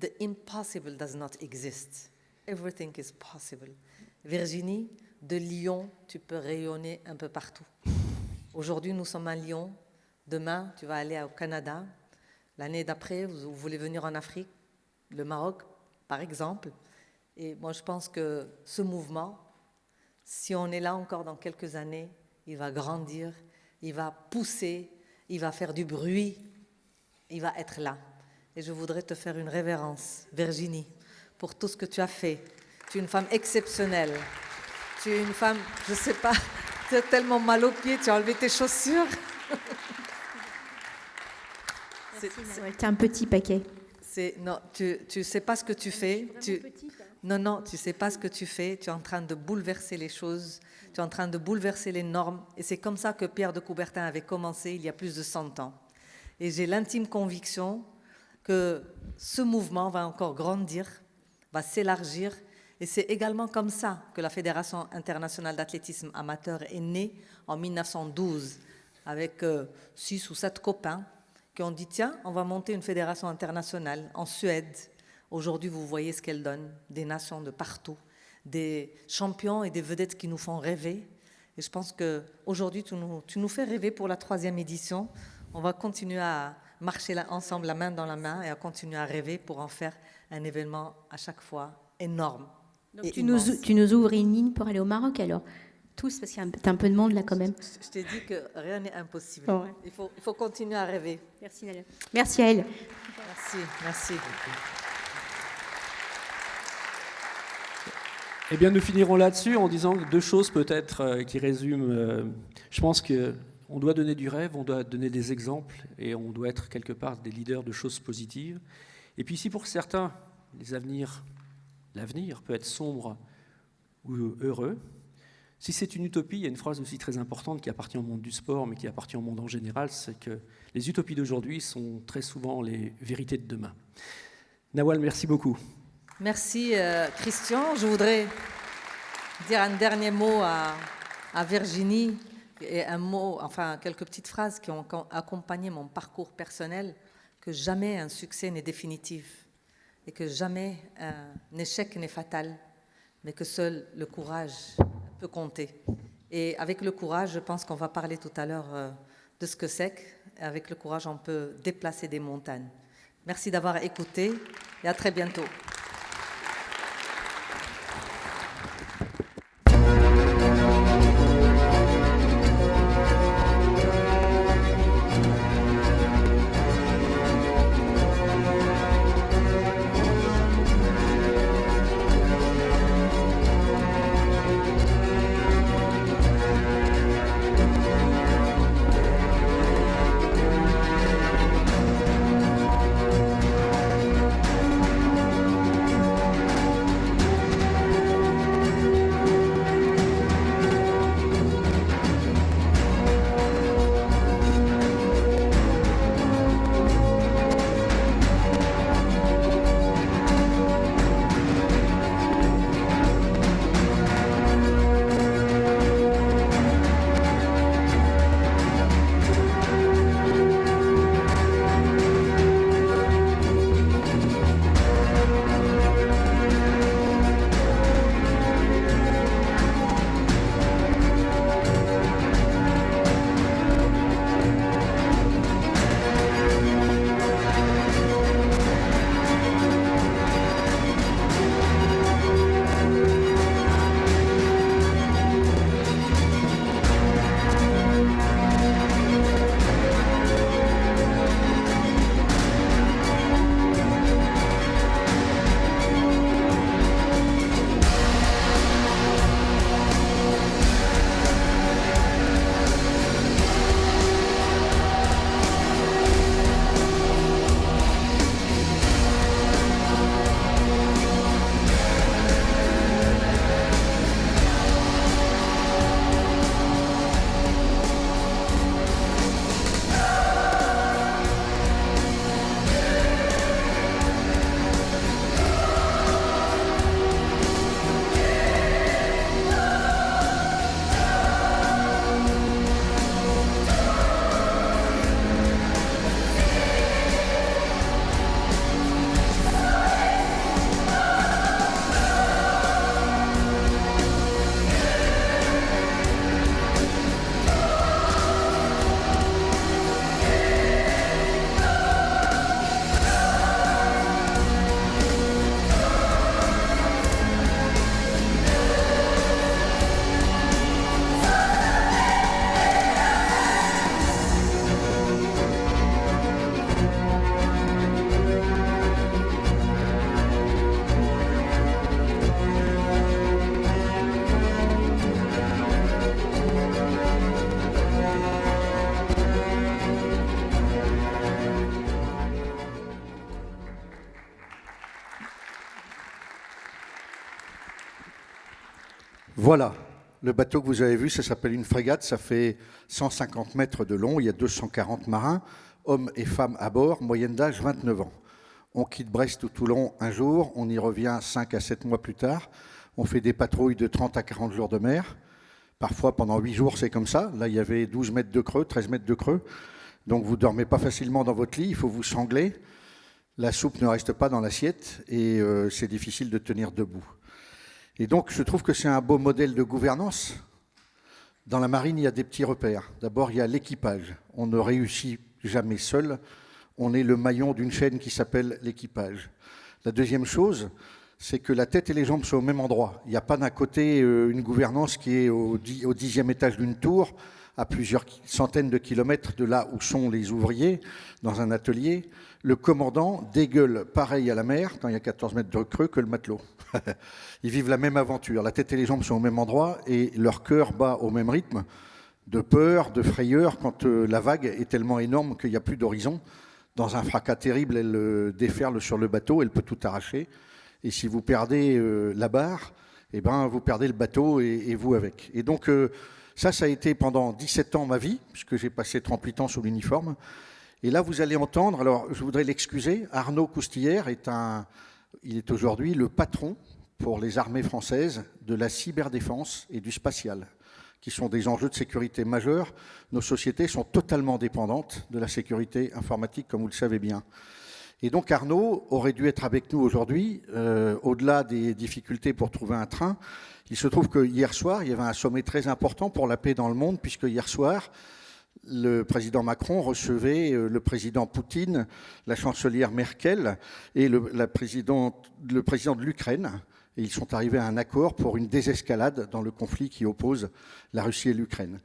The impossible does not exist. Everything is possible. Virginie, de Lyon, tu peux rayonner un peu partout. Aujourd'hui, nous sommes à Lyon. Demain, tu vas aller au Canada. L'année d'après, vous voulez venir en Afrique, le Maroc, par exemple. Et moi, je pense que ce mouvement, si on est là encore dans quelques années, il va grandir, il va pousser, il va faire du bruit, il va être là. Et je voudrais te faire une révérence, Virginie, pour tout ce que tu as fait. Tu es une femme exceptionnelle. Tu es une femme, je ne sais pas, tu as tellement mal aux pieds, tu as enlevé tes chaussures. C'est un petit paquet. Non, tu ne sais pas ce que tu fais. Non, tu ne sais pas ce que tu fais. Tu es en train de bouleverser les choses. Tu es en train de bouleverser les normes. Et c'est comme ça que Pierre de Coubertin avait commencé il y a plus de 100 ans. Et j'ai l'intime conviction que ce mouvement va encore grandir, va s'élargir. Et c'est également comme ça que la Fédération internationale d'athlétisme amateur est née en 1912 avec 6 ou 7 copains qui ont dit, tiens, on va monter une fédération internationale en Suède. Aujourd'hui, vous voyez ce qu'elle donne, des nations de partout, des champions et des vedettes qui nous font rêver. Et je pense qu'aujourd'hui, tu nous fais rêver pour la 3e édition. On va continuer à marcher là, ensemble, la main dans la main, et à continuer à rêver pour en faire un événement à chaque fois énorme. Donc tu nous ouvres une ligne pour aller au Maroc alors? Tous, parce qu'il y a un peu de monde là quand même. Je t'ai dit que rien n'est impossible. Oh ouais. Il faut continuer à rêver. Merci Nadia. Merci à elle. Merci. Eh bien, nous finirons là-dessus en disant 2 choses peut-être qui résument. Je pense qu'on doit donner du rêve, on doit donner des exemples et on doit être quelque part des leaders de choses positives. Et puis si pour certains, l'avenir peut être sombre ou heureux, si c'est une utopie, il y a une phrase aussi très importante qui appartient au monde du sport, mais qui appartient au monde en général, c'est que les utopies d'aujourd'hui sont très souvent les vérités de demain. Nawal, merci beaucoup. Merci Christian. Je voudrais dire un dernier mot à Virginie et quelques petites phrases qui ont accompagné mon parcours personnel, que jamais un succès n'est définitif et que jamais un échec n'est fatal, mais que seul le courage peut compter. Et avec le courage, je pense qu'on va parler tout à l'heure de ce que c'est qu'avec le courage, on peut déplacer des montagnes. Merci d'avoir écouté et à très bientôt. Voilà, le bateau que vous avez vu, ça s'appelle une frégate, ça fait 150 mètres de long, il y a 240 marins, hommes et femmes à bord, moyenne d'âge 29 ans. On quitte Brest ou Toulon un jour, on y revient 5 à 7 mois plus tard, on fait des patrouilles de 30 à 40 jours de mer, parfois pendant 8 jours c'est comme ça, là il y avait 12 mètres de creux, 13 mètres de creux, donc vous ne dormez pas facilement dans votre lit, il faut vous sangler, la soupe ne reste pas dans l'assiette et c'est difficile de tenir debout. Et donc, je trouve que c'est un beau modèle de gouvernance. Dans la marine, il y a des petits repères. D'abord, il y a l'équipage. On ne réussit jamais seul. On est le maillon d'une chaîne qui s'appelle l'équipage. La deuxième chose, c'est que la tête et les jambes sont au même endroit. Il n'y a pas d'un côté une gouvernance qui est au 10e étage d'une tour, à plusieurs centaines de kilomètres de là où sont les ouvriers, dans un atelier. Le commandant dégueule pareil à la mer, quand il y a 14 mètres de creux, que le matelot. Ils vivent la même aventure. La tête et les jambes sont au même endroit et leur cœur bat au même rythme, de peur, de frayeur, quand la vague est tellement énorme qu'il n'y a plus d'horizon. Dans un fracas terrible, elle déferle sur le bateau, elle peut tout arracher. Et si vous perdez la barre, eh ben, vous perdez le bateau et vous avec. Et donc, ça a été pendant 17 ans ma vie, puisque j'ai passé 38 ans sous l'uniforme. Et là, vous allez entendre, alors je voudrais l'excuser, Arnaud Coustillère il est aujourd'hui le patron pour les armées françaises de la cyberdéfense et du spatial, qui sont des enjeux de sécurité majeurs. Nos sociétés sont totalement dépendantes de la sécurité informatique, comme vous le savez bien. Et donc Arnaud aurait dû être avec nous aujourd'hui, au-delà des difficultés pour trouver un train. Il se trouve que hier soir, il y avait un sommet très important pour la paix dans le monde, puisque hier soir, le président Macron recevait le président Poutine, la chancelière Merkel et le président de l'Ukraine. Et ils sont arrivés à un accord pour une désescalade dans le conflit qui oppose la Russie et l'Ukraine.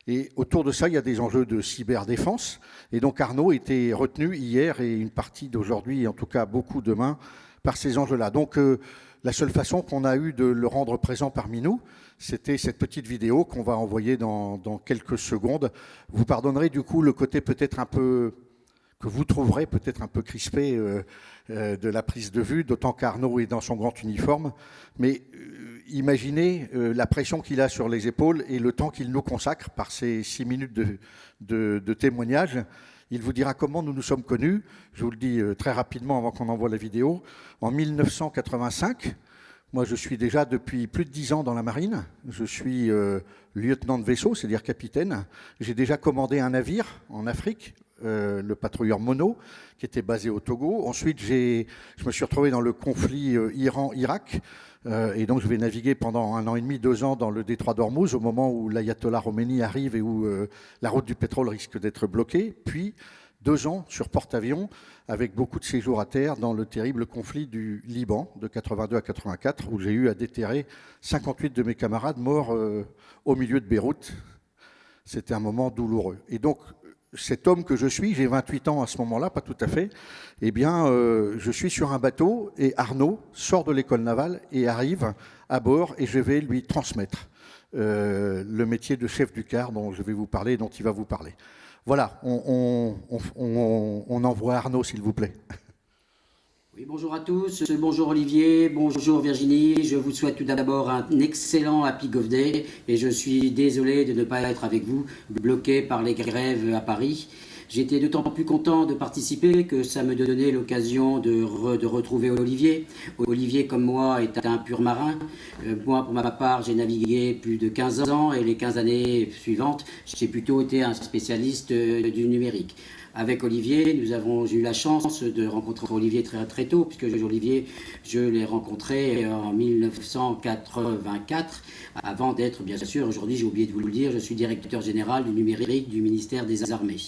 Et autour de ça, il y a des enjeux de cyberdéfense. Et donc Arnaud était retenu hier et une partie d'aujourd'hui, et en tout cas beaucoup demain, par ces enjeux-là. Donc la seule façon qu'on a eu de le rendre présent parmi nous, c'était cette petite vidéo qu'on va envoyer dans quelques secondes. Vous pardonnerez du coup le côté peut-être un peu, que vous trouverez peut-être un peu crispé de la prise de vue, d'autant qu'Arnaud est dans son grand uniforme. Mais imaginez la pression qu'il a sur les épaules et le temps qu'il nous consacre par ces 6 minutes de témoignage. Il vous dira comment nous nous sommes connus. Je vous le dis très rapidement avant qu'on envoie la vidéo. En 1985, moi je suis déjà depuis plus de 10 ans dans la marine. Je suis lieutenant de vaisseau, c'est-à-dire capitaine. J'ai déjà commandé un navire en Afrique, le patrouilleur Mono, qui était basé au Togo. Ensuite, je me suis retrouvé dans le conflit Iran-Irak. Et donc je vais naviguer pendant 1 an et demi, 2 ans dans le détroit d'Ormuz, au moment où l'ayatollah Khomeini arrive et où la route du pétrole risque d'être bloquée. Puis 2 ans sur porte-avions, avec beaucoup de séjours à terre dans le terrible conflit du Liban, de 82 à 84, où j'ai eu à déterrer 58 de mes camarades morts au milieu de Beyrouth. C'était un moment douloureux. Et donc, cet homme que je suis, j'ai 28 ans à ce moment-là, pas tout à fait, eh bien, je suis sur un bateau et Arnaud sort de l'école navale et arrive à bord et je vais lui transmettre le métier de chef du quart dont je vais vous parler, dont il va vous parler. Voilà, on envoie Arnaud, s'il vous plaît. Oui, bonjour à tous, bonjour Olivier, bonjour Virginie, je vous souhaite tout d'abord un excellent Happy Golf Day et je suis désolé de ne pas être avec vous, bloqué par les grèves à Paris. J'étais d'autant plus content de participer que ça me donnait l'occasion de retrouver Olivier. Olivier, comme moi, est un pur marin. Moi, pour ma part, j'ai navigué plus de 15 ans et les 15 années suivantes, j'ai plutôt été un spécialiste du numérique. Avec Olivier, nous avons eu la chance de rencontrer Olivier très tôt, puisque Olivier, je l'ai rencontré en 1984, avant d'être, bien sûr, aujourd'hui, j'ai oublié de vous le dire, je suis directeur général du numérique du ministère des Armées.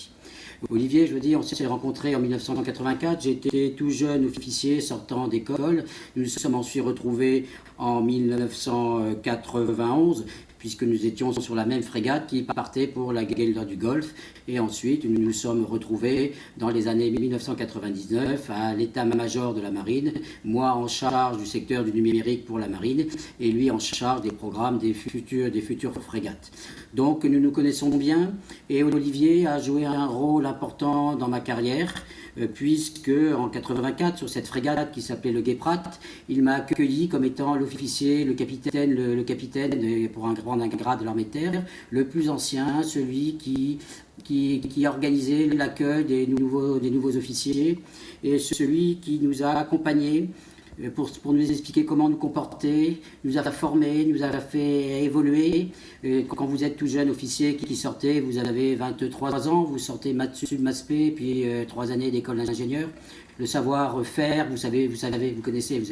Olivier, je veux dire, on s'est rencontrés en 1984, j'étais tout jeune officier sortant d'école, nous nous sommes ensuite retrouvés en 1991, puisque nous étions sur la même frégate qui partait pour la guerre du Golfe. Et ensuite, nous nous sommes retrouvés dans les années 1999 à l'état-major de la marine, moi en charge du secteur du numérique pour la marine, et lui en charge des programmes des futures frégates. Donc nous nous connaissons bien, et Olivier a joué un rôle important dans ma carrière, puisque en 84, sur cette frégate qui s'appelait le Guéprat, il m'a accueilli comme étant l'officier, le capitaine pour un grade de l'armée de terre, le plus ancien, celui qui organisait l'accueil des nouveaux officiers, et celui qui nous a accompagnés pour nous expliquer comment nous comporter, nous a formés, nous a fait évoluer. Quand vous êtes tout jeune officier qui sortez, vous avez 23 ans, vous sortez Maths-Sud, Maths-P, puis 3 années d'école d'ingénieur. Le savoir-faire, vous connaissez.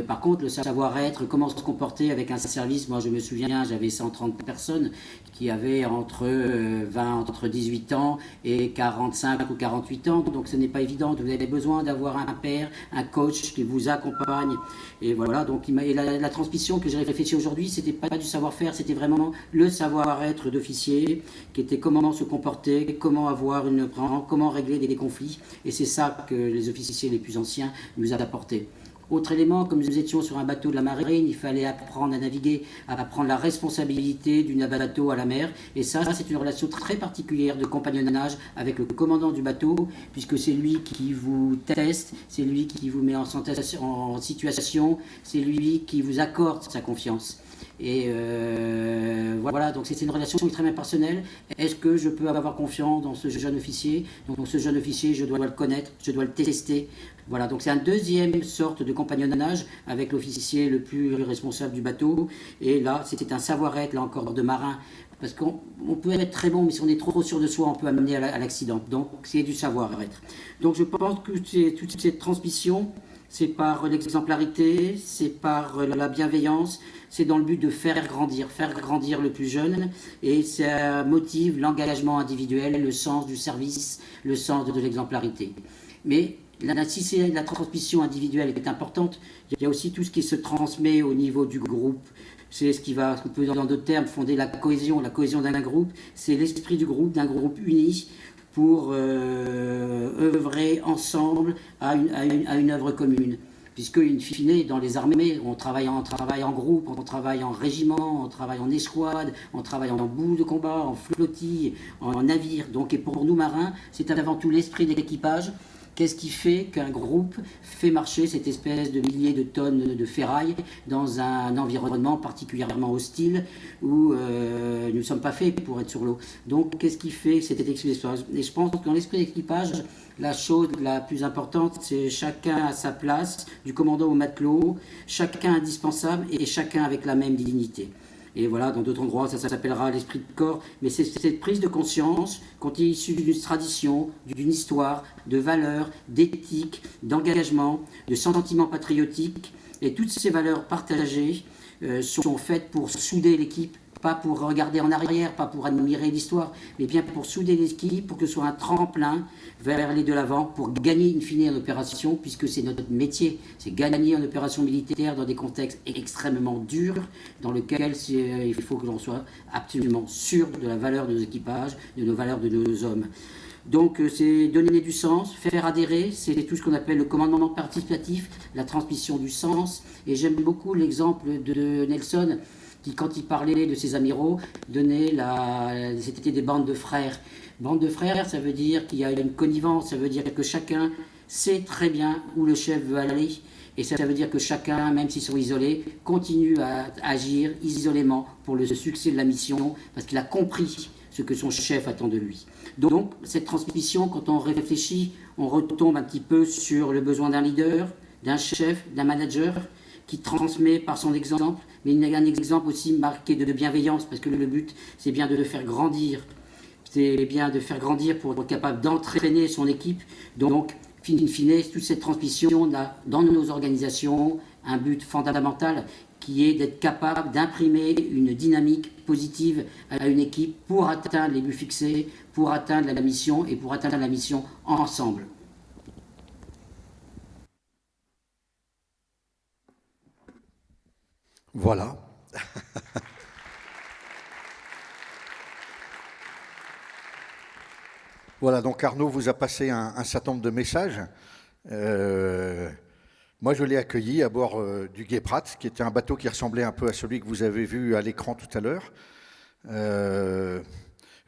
Par contre, le savoir-être, comment se comporter avec un service. Moi, je me souviens, j'avais 130 personnes qui avaient entre 18 ans et 45 ou 48 ans. Donc, ce n'est pas évident. Vous avez besoin d'avoir un père, un coach qui vous accompagne. Et voilà. Donc, la transmission que j'ai réfléchi aujourd'hui, c'était pas du savoir-faire, c'était vraiment le savoir-être d'officier, qui était comment se comporter, comment comment régler des conflits. Et c'est ça que les officiers les plus anciens nous ont apporté. Autre élément, comme nous étions sur un bateau de la marine, il fallait apprendre à naviguer, à prendre la responsabilité du bateau à la mer. Et ça, c'est une relation très particulière de compagnonnage avec le commandant du bateau, puisque c'est lui qui vous teste, c'est lui qui vous met en situation, c'est lui qui vous accorde sa confiance. Et voilà, donc c'est une relation extrêmement personnelle. Est-ce que je peux avoir confiance dans ce jeune officier? Donc ce jeune officier, je dois le connaître, je dois le tester. Voilà, donc c'est une deuxième sorte de compagnonnage avec l'officier le plus responsable du bateau. Et là, c'était un savoir-être, là encore, de marin. Parce qu'on peut être très bon, mais si on est trop sûr de soi, on peut amener à l'accident. Donc c'est du savoir-être. Donc je pense que toute cette transmission, c'est par l'exemplarité, c'est par la bienveillance, c'est dans le but de faire grandir le plus jeune, et ça motive l'engagement individuel, le sens du service, le sens de l'exemplarité. Mais si la transmission individuelle est importante, il y a aussi tout ce qui se transmet au niveau du groupe. C'est ce qui va, on peut dans d'autres termes, fonder la cohésion d'un groupe. C'est l'esprit du groupe, d'un groupe uni, pour œuvrer ensemble à une œuvre commune. Puisque, in fine, dans les armées, on travaille en groupe, on travaille en régiment, on travaille en escouade, on travaille en bout de combat, en flottille, en navire. Donc, et pour nous marins, c'est avant tout l'esprit de l'équipage. Qu'est-ce qui fait qu'un groupe fait marcher cette espèce de milliers de tonnes de ferraille dans un environnement particulièrement hostile où nous ne sommes pas faits pour être sur l'eau. Donc, qu'est-ce qui fait cette expérience? Et je pense que dans l'esprit d'équipage, la chose la plus importante, c'est chacun à sa place, du commandant au matelot, chacun indispensable et chacun avec la même dignité. Et voilà, dans d'autres endroits, ça s'appellera l'esprit de corps. Mais c'est cette prise de conscience, quand il est issu d'une tradition, d'une histoire, de valeurs, d'éthique, d'engagement, de sentiments patriotiques. Et toutes ces valeurs partagées sont faites pour souder l'équipe, pas pour regarder en arrière, pas pour admirer l'histoire, mais bien pour souder l'équipe, pour que ce soit un tremplin vers les de l'avant, pour gagner in fine en opération, puisque c'est notre métier, c'est gagner en opération militaire dans des contextes extrêmement durs, dans lesquels il faut que l'on soit absolument sûr de la valeur de nos équipages, de nos valeurs de nos hommes. Donc c'est donner du sens, faire adhérer, c'est tout ce qu'on appelle le commandement participatif, la transmission du sens. Et j'aime beaucoup l'exemple de Nelson, qui, quand il parlait de ses amiraux, c'était des bandes de frères. Bande de frères, ça veut dire qu'il y a une connivence, ça veut dire que chacun sait très bien où le chef veut aller. Et ça veut dire que chacun, même s'ils sont isolés, continue à agir isolément pour le succès de la mission, parce qu'il a compris ce que son chef attend de lui. Donc, cette transmission, quand on réfléchit, on retombe un petit peu sur le besoin d'un leader, d'un chef, d'un manager, qui transmet par son exemple, mais il y a un exemple aussi marqué de bienveillance, parce que le but, c'est bien de le faire grandir. C'est bien de faire grandir pour être capable d'entraîner son équipe. Donc, in fine, toute cette transmission a dans nos organisations un but fondamental qui est d'être capable d'imprimer une dynamique positive à une équipe pour atteindre les buts fixés, pour atteindre la mission et pour atteindre la mission ensemble. Voilà. Voilà, donc Arnaud vous a passé un certain nombre de messages. Moi, je l'ai accueilli à bord du Guéprat, qui était un bateau qui ressemblait un peu à celui que vous avez vu à l'écran tout à l'heure. Je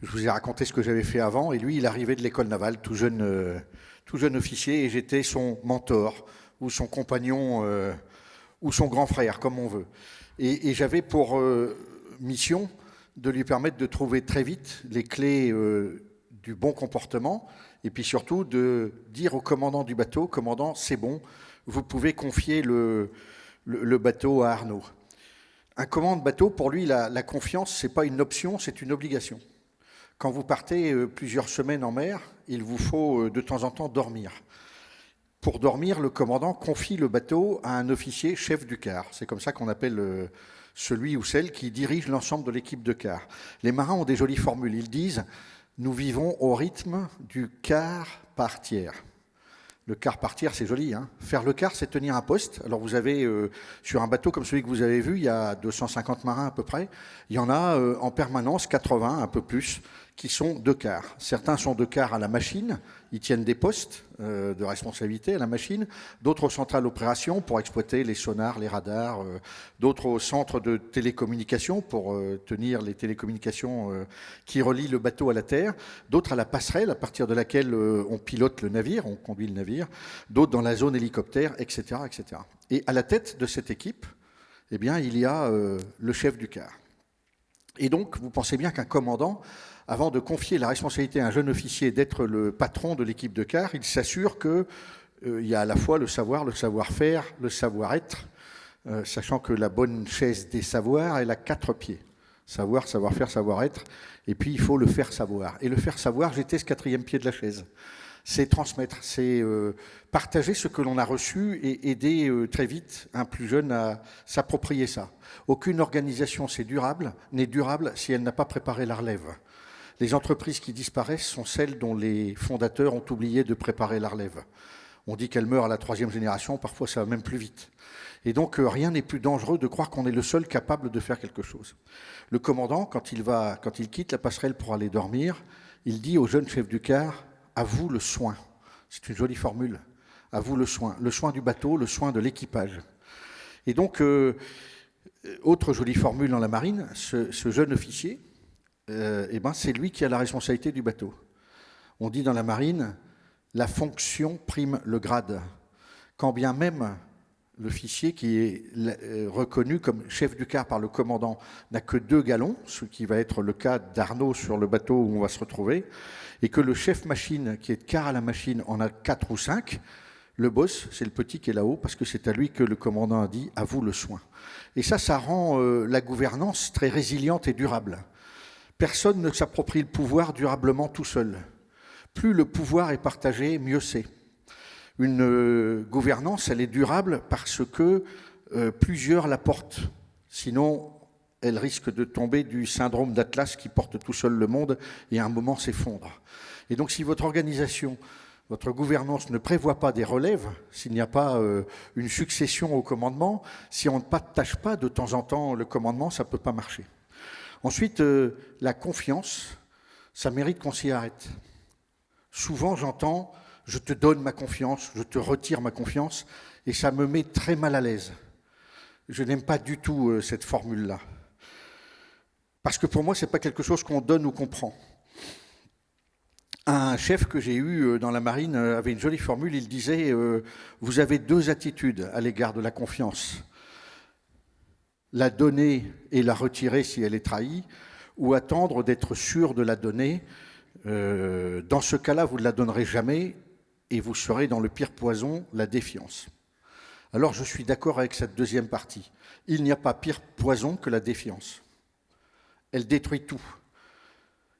vous ai raconté ce que j'avais fait avant, et lui, il arrivait de l'école navale, tout jeune officier, et j'étais son mentor, ou son compagnon, ou son grand frère, comme on veut. Et j'avais pour mission de lui permettre de trouver très vite les clés du bon comportement, et puis surtout de dire au commandant du bateau, commandant, c'est bon, vous pouvez confier le bateau à Arnaud. Un commandant de bateau, pour lui, la confiance, ce n'est pas une option, c'est une obligation. Quand vous partez plusieurs semaines en mer, il vous faut de temps en temps dormir. Pour dormir, le commandant confie le bateau à un officier chef du quart. C'est comme ça qu'on appelle celui ou celle qui dirige l'ensemble de l'équipe de quart. Les marins ont des jolies formules. Ils disent « Nous vivons au rythme du quart par tiers ». Le quart par tiers, c'est joli. Hein. Faire le quart, c'est tenir un poste. Alors vous avez, sur un bateau comme celui que vous avez vu, il y a 250 marins à peu près. Il y en a en permanence 80, un peu plus, qui sont de quart. Certains sont de quart à la machine, ils tiennent des postes de responsabilité à la machine, d'autres aux centrales opérations pour exploiter les sonars, les radars, d'autres au centre de télécommunications pour tenir les télécommunications qui relient le bateau à la terre, d'autres à la passerelle à partir de laquelle on pilote le navire, on conduit le navire, d'autres dans la zone hélicoptère, etc., etc. Et à la tête de cette équipe, eh bien, il y a le chef du quart. Et donc, vous pensez bien qu'un commandant, avant de confier la responsabilité à un jeune officier d'être le patron de l'équipe de quart, il s'assure qu'il y a à la fois le savoir, le savoir-faire, le savoir-être, sachant que la bonne chaise des savoirs, elle a 4 pieds. Savoir, savoir-faire, savoir-être, et puis il faut le faire savoir. Et le faire savoir, j'étais ce 4e pied de la chaise. C'est transmettre, c'est partager ce que l'on a reçu et aider très vite un plus jeune à s'approprier ça. Aucune organisation n'est durable si elle n'a pas préparé la relève. Les entreprises qui disparaissent sont celles dont les fondateurs ont oublié de préparer la relève. On dit qu'elles meurent à la 3e génération, parfois ça va même plus vite. Et donc rien n'est plus dangereux de croire qu'on est le seul capable de faire quelque chose. Le commandant, quand il quitte la passerelle pour aller dormir, il dit au jeune chef du quart, à vous le soin. C'est une jolie formule. À vous le soin du bateau, le soin de l'équipage. Et donc, autre jolie formule dans la marine, ce jeune officier, c'est lui qui a la responsabilité du bateau. On dit dans la marine, la fonction prime le grade. Quand bien même l'officier qui est reconnu comme chef du quart par le commandant n'a que 2 galons, ce qui va être le cas d'Arnaud sur le bateau où on va se retrouver, et que le chef machine, qui est de quart à la machine, en a 4 ou 5, le boss, c'est le petit qui est là-haut, parce que c'est à lui que le commandant a dit « à vous le soin ». Et ça rend la gouvernance très résiliente et durable. Personne ne s'approprie le pouvoir durablement tout seul. Plus le pouvoir est partagé, mieux c'est. Une gouvernance, elle est durable parce que plusieurs la portent. Sinon, elle risque de tomber du syndrome d'Atlas qui porte tout seul le monde et à un moment s'effondre. Et donc si votre organisation, votre gouvernance ne prévoit pas des relèves, s'il n'y a pas une succession au commandement, si on ne partage pas de temps en temps le commandement, ça ne peut pas marcher. Ensuite, la confiance, ça mérite qu'on s'y arrête. Souvent j'entends « je te donne ma confiance, je te retire ma confiance » et ça me met très mal à l'aise. Je n'aime pas du tout cette formule-là. Parce que pour moi, ce n'est pas quelque chose qu'on donne ou qu'on prend. Un chef que j'ai eu dans la marine avait une jolie formule, il disait « vous avez 2 attitudes à l'égard de la confiance. La donner et la retirer si elle est trahie, ou attendre d'être sûr de la donner. Dans ce cas-là, vous ne la donnerez jamais et vous serez dans le pire poison, la défiance. » Alors je suis d'accord avec cette 2e partie. Il n'y a pas pire poison que la défiance. Elle détruit tout.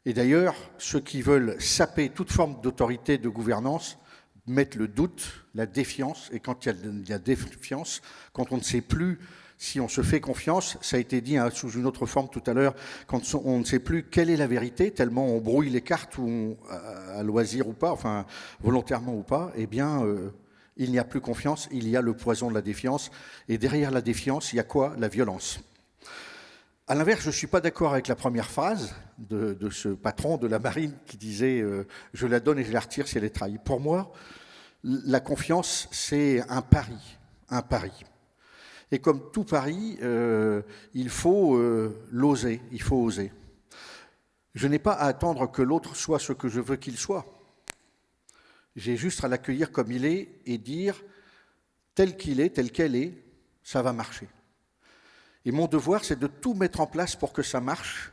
Et d'ailleurs, ceux qui veulent saper toute forme d'autorité, de gouvernance, mettent le doute, la défiance. Et quand il y a défiance, quand on ne sait plus si on se fait confiance, ça a été dit sous une autre forme tout à l'heure, quand on ne sait plus quelle est la vérité, tellement on brouille les cartes à loisir ou pas, enfin volontairement ou pas, eh bien, il n'y a plus confiance, il y a le poison de la défiance. Et derrière la défiance, il y a quoi? La violence. À l'inverse, je ne suis pas d'accord avec la première phrase de ce patron de la marine qui disait « je la donne et je la retire si elle est trahie ». Pour moi, la confiance, c'est un pari, un pari. Et comme tout pari, il faut l'oser, il faut oser. Je n'ai pas à attendre que l'autre soit ce que je veux qu'il soit. J'ai juste à l'accueillir comme il est et dire tel qu'il est, tel qu'elle est, ça va marcher. Et mon devoir, c'est de tout mettre en place pour que ça marche.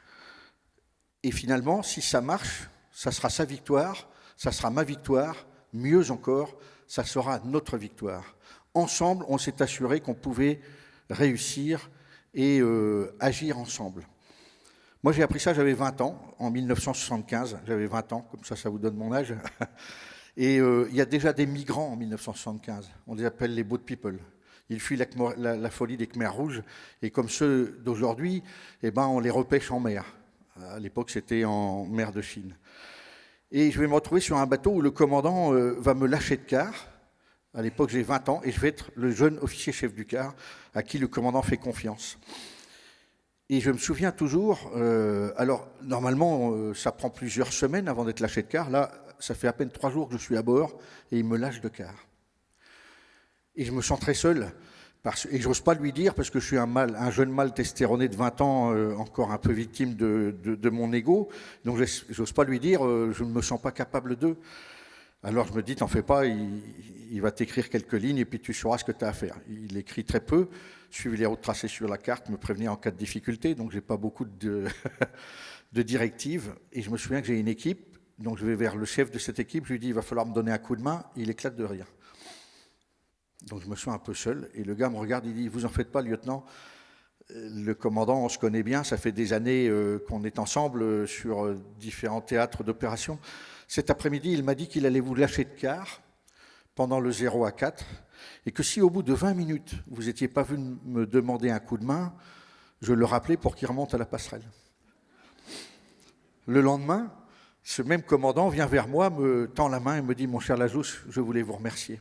Et finalement, si ça marche, ça sera sa victoire, ça sera ma victoire, mieux encore, ça sera notre victoire. Ensemble, on s'est assuré qu'on pouvait réussir et agir ensemble. Moi, j'ai appris ça, j'avais 20 ans, en 1975. J'avais 20 ans, comme ça vous donne mon âge. Et il y a déjà des migrants en 1975. On les appelle les boat people. Ils fuient la folie des Khmers rouges. Et comme ceux d'aujourd'hui, eh ben, on les repêche en mer. À l'époque, c'était en mer de Chine. Et je vais me retrouver sur un bateau où le commandant va me lâcher de quart. À l'époque, j'ai 20 ans et je vais être le jeune officier chef du quart à qui le commandant fait confiance. Et je me souviens toujours, alors normalement, ça prend plusieurs semaines avant d'être lâché de quart. Là, ça fait à peine 3 jours que je suis à bord et il me lâche de quart. Et je me sens très seul. Et je n'ose pas lui dire, parce que je suis un jeune mâle testéroné de 20 ans, encore un peu victime de mon ego. Donc je n'ose pas lui dire, je ne me sens pas capable d'eux. Alors je me dis, t'en fais pas, il va t'écrire quelques lignes et puis tu sauras ce que tu as à faire. Il écrit très peu, suivre les routes tracées sur la carte, me prévenir en cas de difficulté, donc j'ai pas beaucoup de directives. Et je me souviens que j'ai une équipe, donc je vais vers le chef de cette équipe, je lui dis, il va falloir me donner un coup de main, il éclate de rire. Donc je me sens un peu seul, et le gars me regarde, il dit, vous en faites pas, lieutenant, le commandant, on se connaît bien, ça fait des années qu'on est ensemble sur différents théâtres d'opération. Cet après-midi, il m'a dit qu'il allait vous lâcher de quart pendant le 0 à 4 et que si au bout de 20 minutes, vous n'étiez pas venu me demander un coup de main, je le rappelais pour qu'il remonte à la passerelle. Le lendemain, ce même commandant vient vers moi, me tend la main et me dit « Mon cher Lajousse, je voulais vous remercier ».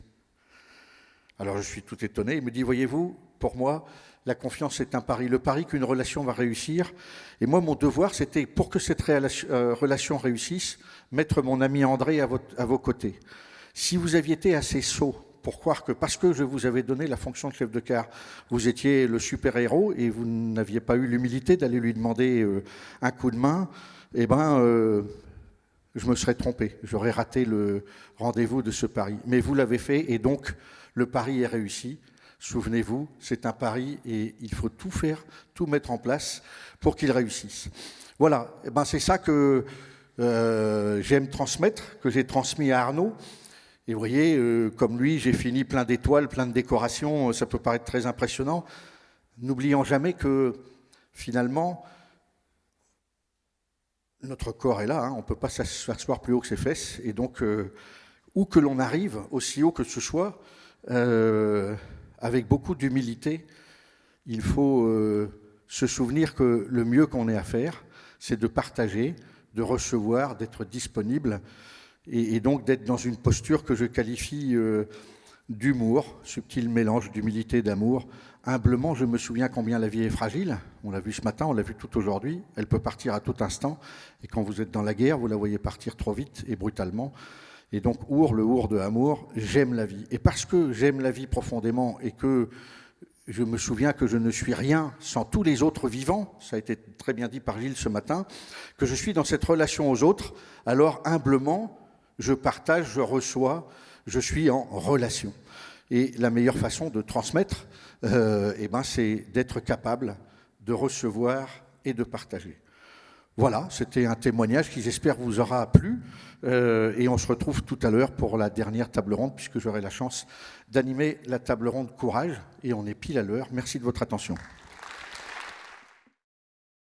Alors je suis tout étonné, il me dit « Voyez-vous, pour moi, la confiance est un pari, le pari qu'une relation va réussir. Et moi, mon devoir, c'était, pour que cette relation réussisse, mettre mon ami André à vos côtés. Si vous aviez été assez sot pour croire que parce que je vous avais donné la fonction de chef de quart, vous étiez le super-héros et vous n'aviez pas eu l'humilité d'aller lui demander un coup de main, eh ben, je me serais trompé. J'aurais raté le rendez-vous de ce pari. Mais vous l'avez fait et donc le pari est réussi. Souvenez-vous, c'est un pari et il faut tout faire, tout mettre en place pour qu'il réussisse. Voilà, eh ben c'est ça que j'aime transmettre, que j'ai transmis à Arnaud. Et vous voyez, comme lui, j'ai fini plein d'étoiles, plein de décorations, ça peut paraître très impressionnant. N'oublions jamais que finalement, notre corps est là, hein, on ne peut pas s'asseoir plus haut que ses fesses. Et donc, où que l'on arrive, aussi haut que ce soit, avec beaucoup d'humilité, il faut se souvenir que le mieux qu'on ait à faire, c'est de partager, de recevoir, d'être disponible et donc d'être dans une posture que je qualifie d'humour, subtil mélange d'humilité et d'amour. Humblement, je me souviens combien la vie est fragile. On l'a vu ce matin, on l'a vu tout aujourd'hui. Elle peut partir à tout instant. Et quand vous êtes dans la guerre, vous la voyez partir trop vite et brutalement. Et donc, le our de amour, j'aime la vie. Et parce que j'aime la vie profondément et que je me souviens que je ne suis rien sans tous les autres vivants, ça a été très bien dit par Gilles ce matin, que je suis dans cette relation aux autres, alors humblement, je partage, je reçois, je suis en relation. Et la meilleure façon de transmettre, c'est d'être capable de recevoir et de partager. Voilà, c'était un témoignage qui, j'espère, vous aura plu. Et on se retrouve tout à l'heure pour la dernière table ronde, puisque j'aurai la chance d'animer la table ronde Courage. Et on est pile à l'heure. Merci de votre attention.